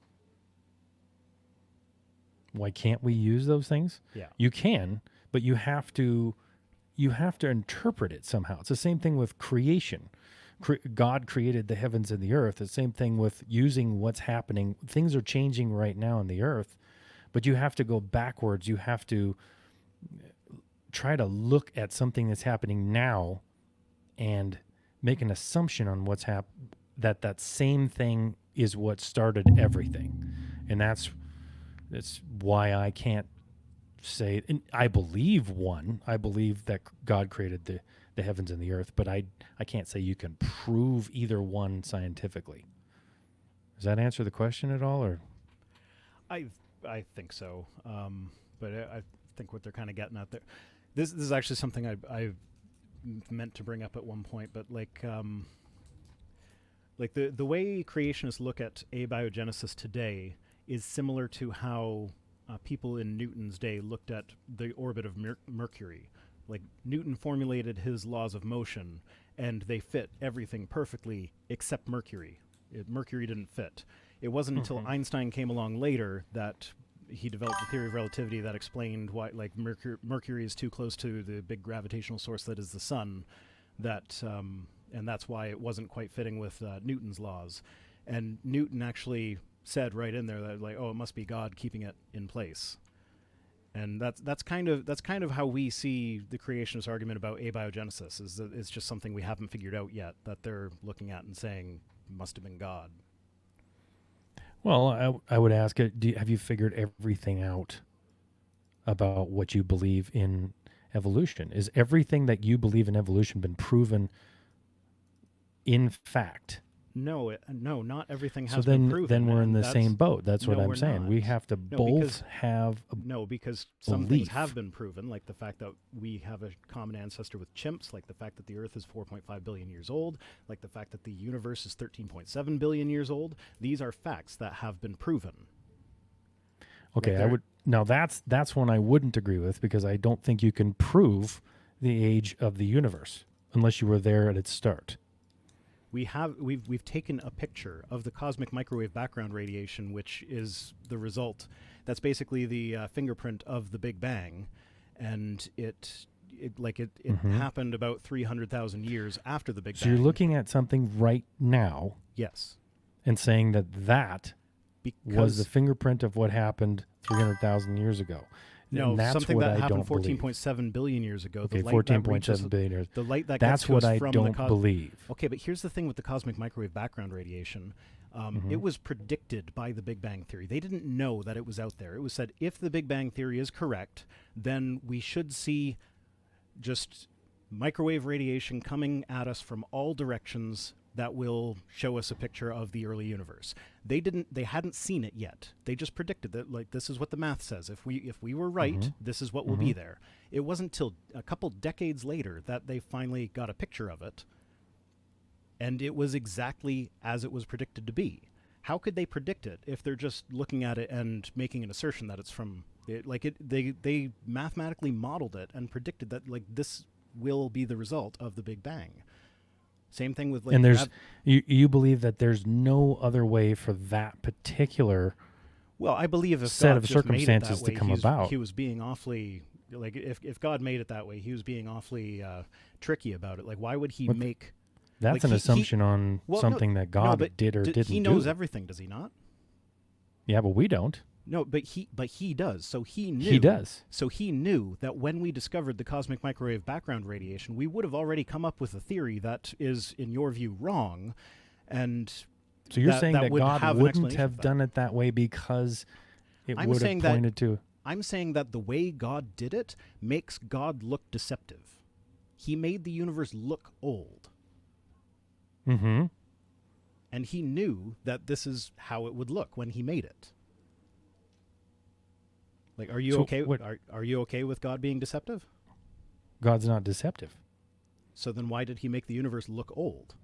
Why can't we use those things? Yeah. You can, but you have to interpret it somehow. It's the same thing with creation. God created the heavens and the earth. The same thing with using what's happening. Things are changing right now on the earth, but you have to go backwards. You have to try to look at something that's happening now and make an assumption on what's that same thing is what started everything. And that's why I can't say, and I believe that God created the heavens and the earth, but I can't say you can prove either one scientifically. Does that answer the question at all, or? I think so, but I think what they're kind of getting at there. This is actually something I meant to bring up at one point, but like the way creationists look at abiogenesis today is similar to how people in Newton's day looked at the orbit of Mercury. Like Newton formulated his laws of motion, and they fit everything perfectly except Mercury. Mercury didn't fit. It wasn't until Einstein came along later that he developed the theory of relativity that explained why, like, Mercury is too close to the big gravitational source that is the sun, that and that's why it wasn't quite fitting with Newton's laws. And Newton actually said right in there that, like, oh, it must be God keeping it in place. And that's kind of how we see the creationist argument about abiogenesis, is that it's just something we haven't figured out yet, that they're looking at and saying must have been God. Well, I would ask, have you figured everything out about what you believe in evolution? Is everything that you believe in evolution been proven in fact? No, not everything has been proven. Then we're in the same boat. That's what I'm saying. Not. We have to both have because some things have been proven, like the fact that we have a common ancestor with chimps, like the fact that the Earth is 4.5 billion years old, like the fact that the universe is 13.7 billion years old. These are facts that have been proven. Okay, that's one I wouldn't agree with, because I don't think you can prove the age of the universe unless you were there at its start. We've taken a picture of the cosmic microwave background radiation, which is the result. That's basically the fingerprint of the Big Bang, and it happened about 300,000 years after the Big Bang. So you're looking at something right now, yes, and saying that was the fingerprint of what happened 300,000 years ago. No, that's something what that I happened don't 14.7 billion years ago. Okay, 14.7 billion years. The light that that's gets what to us I from don't believe. Okay, but here's the thing with the cosmic microwave background radiation. It was predicted by the Big Bang Theory. They didn't know that it was out there. It was said, if the Big Bang Theory is correct, then we should see just microwave radiation coming at us from all directions that will show us a picture of the early universe. They hadn't seen it yet. They just predicted that, like, this is what the math says. If we were right, this is what will be there. It wasn't till a couple decades later that they finally got a picture of it, and it was exactly as it was predicted to be. How could they predict it if they're just looking at it and making an assertion that it's from it? They mathematically modeled it and predicted that, like, this will be the result of the Big Bang. Same thing with, like, and there's you believe that there's no other way for that particular I believe if set God of just circumstances made it that way, to come about. He was being awfully, like, if God made it that way, he was being awfully tricky about it. Like, why would he make? That's an assumption on something that God did or didn't do. He knows everything, does he not? Yeah, but we don't. No, but he does. So he knew. He does. So he knew that when we discovered the cosmic microwave background radiation, we would have already come up with a theory that is, in your view, wrong. And so you're saying that God wouldn't have done it that way because it would have pointed to. I'm saying that the way God did it makes God look deceptive. He made the universe look old. Mm-hmm. And he knew that this is how it would look when he made it. Like, are you okay? Are you okay with God being deceptive? God's not deceptive. So then why did he make the universe look old?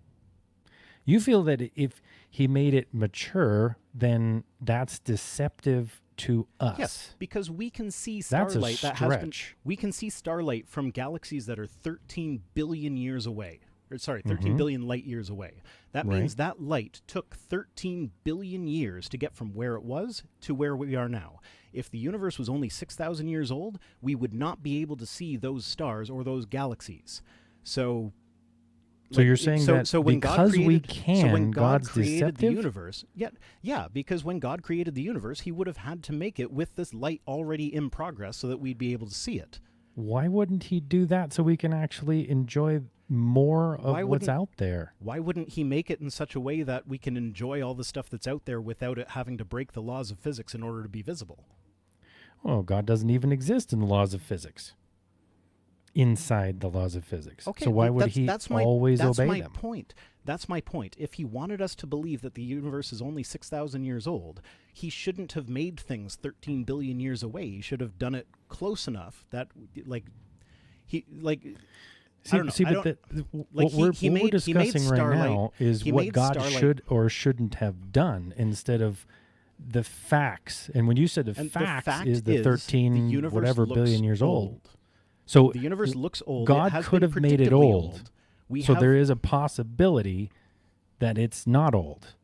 You feel that if he made it mature, then that's deceptive to us. Yes, because we can see That's a starlight that has been. stretch. We can see starlight from galaxies that are 13 billion years away. Or sorry, 13 Mhm. billion light years away. That Right. means that light took 13 billion years to get from where it was to where we are now. If the universe was only 6,000 years old, we would not be able to see those stars or those galaxies. So So you're saying that when God because we created, can, when God God's created deceptive? the universe, yeah, because when God created the universe, he would have had to make it with this light already in progress so that we'd be able to see it. Why wouldn't he do that so we can actually enjoy more of what's out there? Why wouldn't he make it in such a way that we can enjoy all the stuff that's out there without it having to break the laws of physics in order to be visible? Well, God doesn't even exist in the laws of physics. Inside the laws of physics. Okay, so why well, would he always obey them? That's my point. That's my point. If he wanted us to believe that the universe is only 6,000 years old, he shouldn't have made things 13 billion years away. He should have done it close enough that, I don't know. What we're discussing right Starlight- now is he what made God Starlight- should or shouldn't have done instead of the facts. And when you said the And facts fact is the 13 the universe whatever looks billion years old. So The universe looks old. God It has could been have made it predictably old. We So have, there is a possibility that it's not old.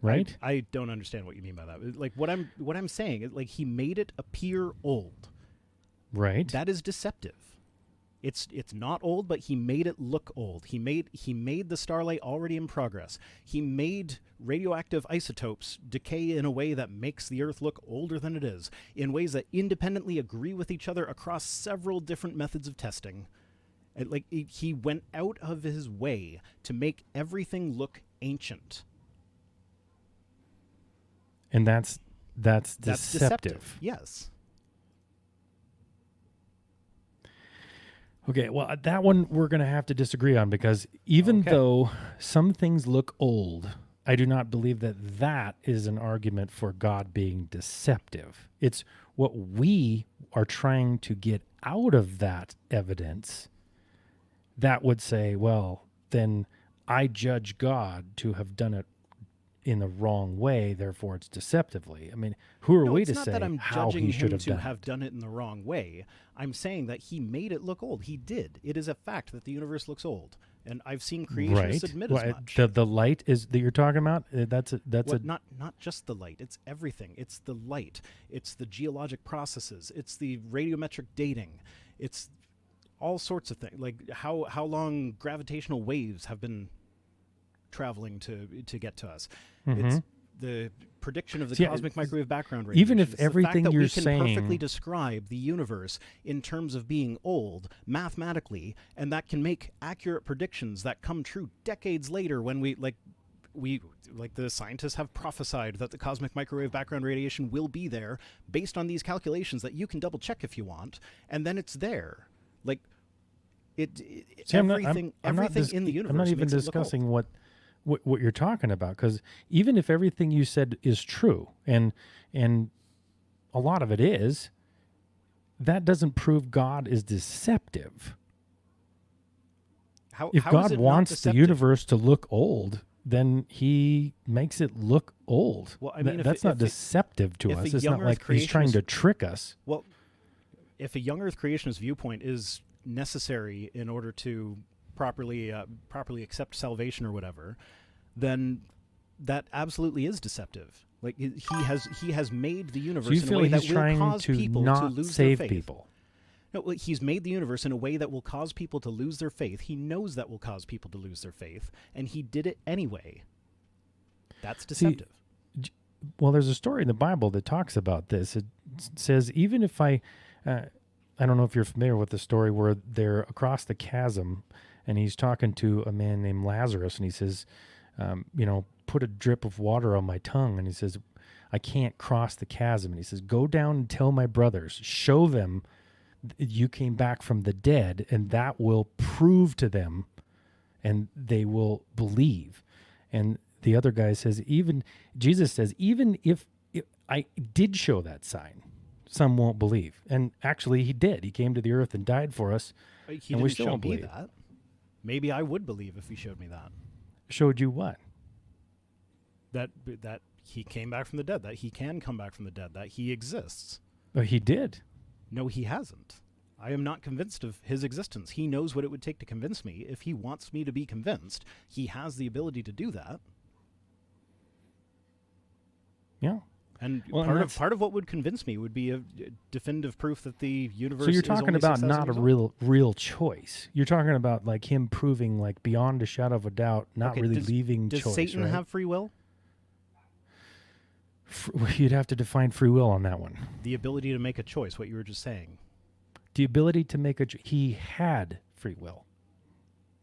Right? I don't understand what you mean by that. Like what I'm saying is, like, he made it appear old. Right. That is deceptive. It's not old, but he made it look old. He made the starlight already in progress. He made radioactive isotopes decay in a way that makes the Earth look older than it is, in ways that independently agree with each other across several different methods of testing. He went out of his way to make everything look ancient. And that's deceptive. Yes. Okay, well, that one we're going to have to disagree on because even though some things look old, I do not believe that that is an argument for God being deceptive. It's what we are trying to get out of that evidence that would say, well, then I judge God to have done it in the wrong way, therefore it's deceptively. I mean, who are we to say that I'm how judging he should him have to done have it? done it in the wrong way. I'm saying that he made it look old. He did. It is a fact that the universe looks old, and I've seen creationists admit as much. The light is that you're talking about. Not just the light. It's everything. It's the light. It's the geologic processes. It's the radiometric dating. It's all sorts of things. Like how long gravitational waves have been traveling to get to us. Mm-hmm. It's the prediction of the cosmic microwave background radiation. Even if everything you're saying, we can perfectly describe the universe in terms of being old mathematically, and that can make accurate predictions that come true decades later when the scientists have prophesied that the cosmic microwave background radiation will be there based on these calculations that you can double check if you want, and then it's there. Everything in the universe. I'm not even discussing what you're talking about, because even if everything you said is true, and a lot of it is, that doesn't prove God is deceptive. If God wants the universe to look old, then he makes it look old. Well, I mean, that's not deceptive to us. It's not like he's trying to trick us. Well, if a young Earth creationist viewpoint is necessary in order to properly accept salvation or whatever, then that absolutely is deceptive. Like he has made the universe in a way that will cause people to lose their faith. People. No, he's made the universe in a way that will cause people to lose their faith. He knows that will cause people to lose their faith, and he did it anyway. That's deceptive. Well, there's a story in the Bible that talks about this. It says, even if I don't know if you're familiar with the story where they're across the chasm, and he's talking to a man named Lazarus, and he says, put a drip of water on my tongue. And he says, I can't cross the chasm. And he says, go down and tell my brothers, show them you came back from the dead, and that will prove to them, and they will believe. And the other guy says, Jesus says, even if I did show that sign, some won't believe. And actually he did. He came to the earth and died for us. He didn't show me that. Maybe I would believe if he showed me that. Showed you what? That he came back from the dead, that he can come back from the dead, that he exists. But he did. No, he hasn't. I am not convinced of his existence. He knows what it would take to convince me. If he wants me to be convinced, he has the ability to do that. Yeah. And Well, part of what would convince me would be a definitive proof that the universe. So you're is talking only about 6,000 not a years old. real choice. You're talking about like him proving, like, beyond a shadow of a doubt, not Okay, really leaving Does choice. Satan right? have free will? You'd have to define free will on that one. The ability to make a choice, what you were just saying. The ability to make he had free will.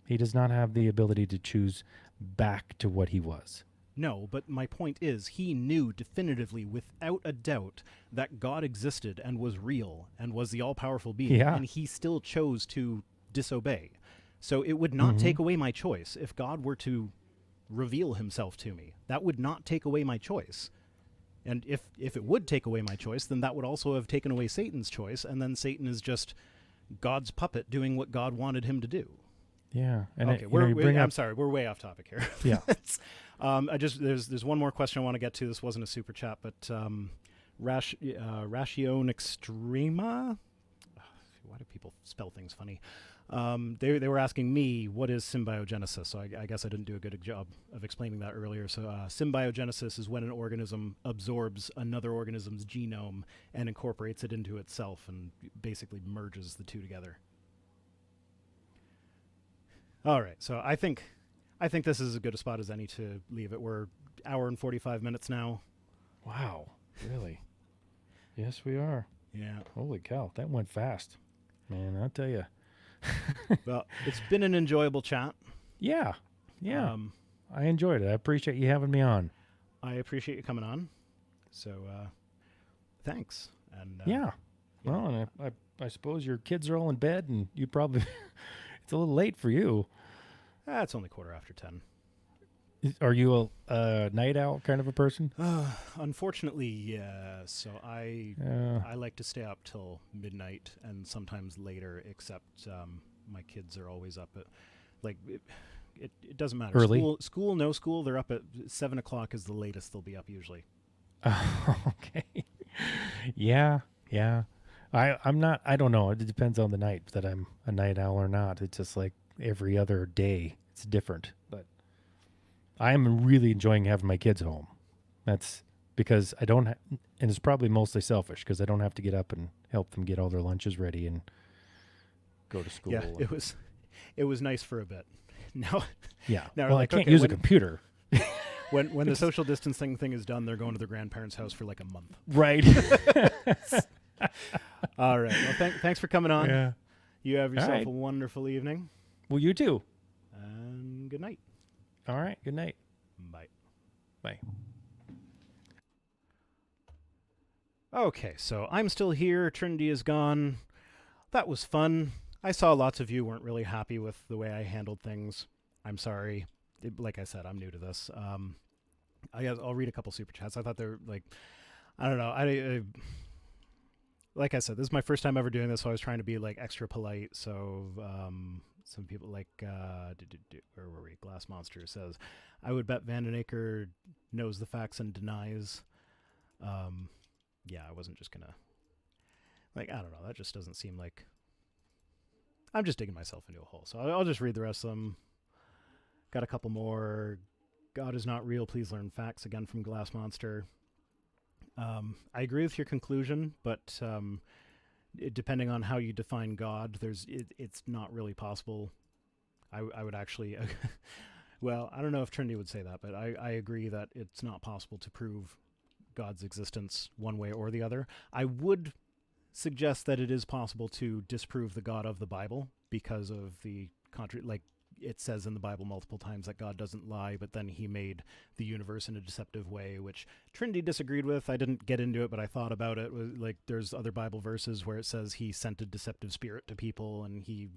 He does not have the ability to choose back to what he was. No, but my point is, he knew definitively, without a doubt, that God existed and was real and was the all-powerful being, Yeah. and he still chose to disobey. So it would not take away my choice if God were to reveal himself to me. That would not take away my choice. And if it would take away my choice, then that would also have taken away Satan's choice, and then Satan is just God's puppet doing what God wanted him to do. Yeah. And Okay, I'm sorry, we're way off topic here. Yeah. There's one more question I want to get to. This wasn't a super chat, but Ration Extrema. Why do people spell things funny? They were asking me, what is symbiogenesis? So I guess I didn't do a good job of explaining that earlier. So symbiogenesis is when an organism absorbs another organism's genome and incorporates it into itself and basically merges the two together. All right, so I think this is as good a spot as any to leave it. We're hour and 45 minutes now. Wow. Really? Yes, we are. Yeah. Holy cow. That went fast. Man, I'll tell you. Well, it's been an enjoyable chat. Yeah. Yeah. I enjoyed it. I appreciate you having me on. I appreciate you coming on. So, thanks. And yeah. Well, and I suppose your kids are all in bed, and you probably it's a little late for you. It's only 10:15. Are you a night owl kind of a person? Unfortunately, yeah. So I like to stay up till midnight and sometimes later. Except my kids are always up at it doesn't matter. Early? School, no school. They're up at 7 o'clock is the latest they'll be up usually. Okay. Yeah. I'm not. I don't know. It depends on the night that I'm a night owl or not. It's just like every other day. It's different, but I am really enjoying having my kids home. That's because I don't, and it's probably mostly selfish because I don't have to get up and help them get all their lunches ready and go to school. Yeah, it was nice for a bit. Now, yeah. Now Well, I can't use a computer. When the social distancing thing is done, they're going to their grandparents' house for like a month. Right. All right. Well, thanks for coming on. Yeah. You have yourself right. a wonderful evening. Well, you too. And good night. All right. Good night. Bye. Bye. Okay, so I'm still here. Trinity is gone. That was fun. I saw lots of you weren't really happy with the way I handled things. I'm sorry. Like I said, I'm new to this. I'll read a couple super chats. I thought they were like, I don't know. I like I said, this is my first time ever doing this, so I was trying to be like extra polite. So some people like where were we? Glass Monster says, I would bet Vandenacre knows the facts and denies. Yeah, I wasn't just gonna I don't know. That just doesn't seem like. I'm just digging myself into a hole. So I'll just read the rest of them. Got a couple more. God is not real. Please learn facts again from Glass Monster. I agree with your conclusion, but depending on how you define God, it's not really possible. I would actually, well, I don't know if Trinity would say that, but I agree that it's not possible to prove God's existence one way or the other. I would suggest that it is possible to disprove the God of the Bible because of the it says in the Bible multiple times that God doesn't lie, but then he made the universe in a deceptive way, which Trinity disagreed with. I didn't get into it, but I thought about it. Like, there's other Bible verses where it says he sent a deceptive spirit to people, and he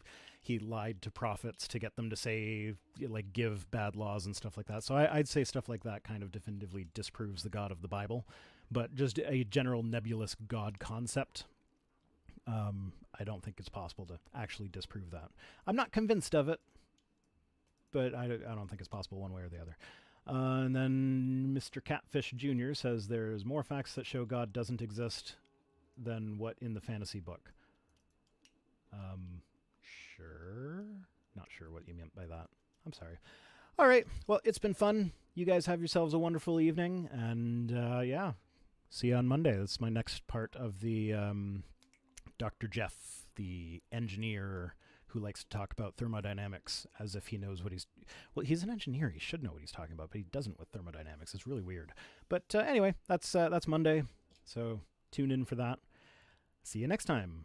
lied to prophets to get them to say, like, give bad laws and stuff like that. So I'd say stuff like that kind of definitively disproves the God of the Bible. But just a general nebulous God concept, I don't think it's possible to actually disprove that. I'm not convinced of it, but I don't think it's possible one way or the other. And then Mr. Catfish Jr. says there's more facts that show God doesn't exist than what in the fantasy book. Sure. Not sure what you meant by that. I'm sorry. All right. Well, it's been fun. You guys have yourselves a wonderful evening. And yeah, see you on Monday. That's my next part of the Dr. Jeff, the engineer who likes to talk about thermodynamics as if he knows what he's... Well, he's an engineer. He should know what he's talking about, but he doesn't with thermodynamics. It's really weird. But anyway, that's Monday. So tune in for that. See you next time.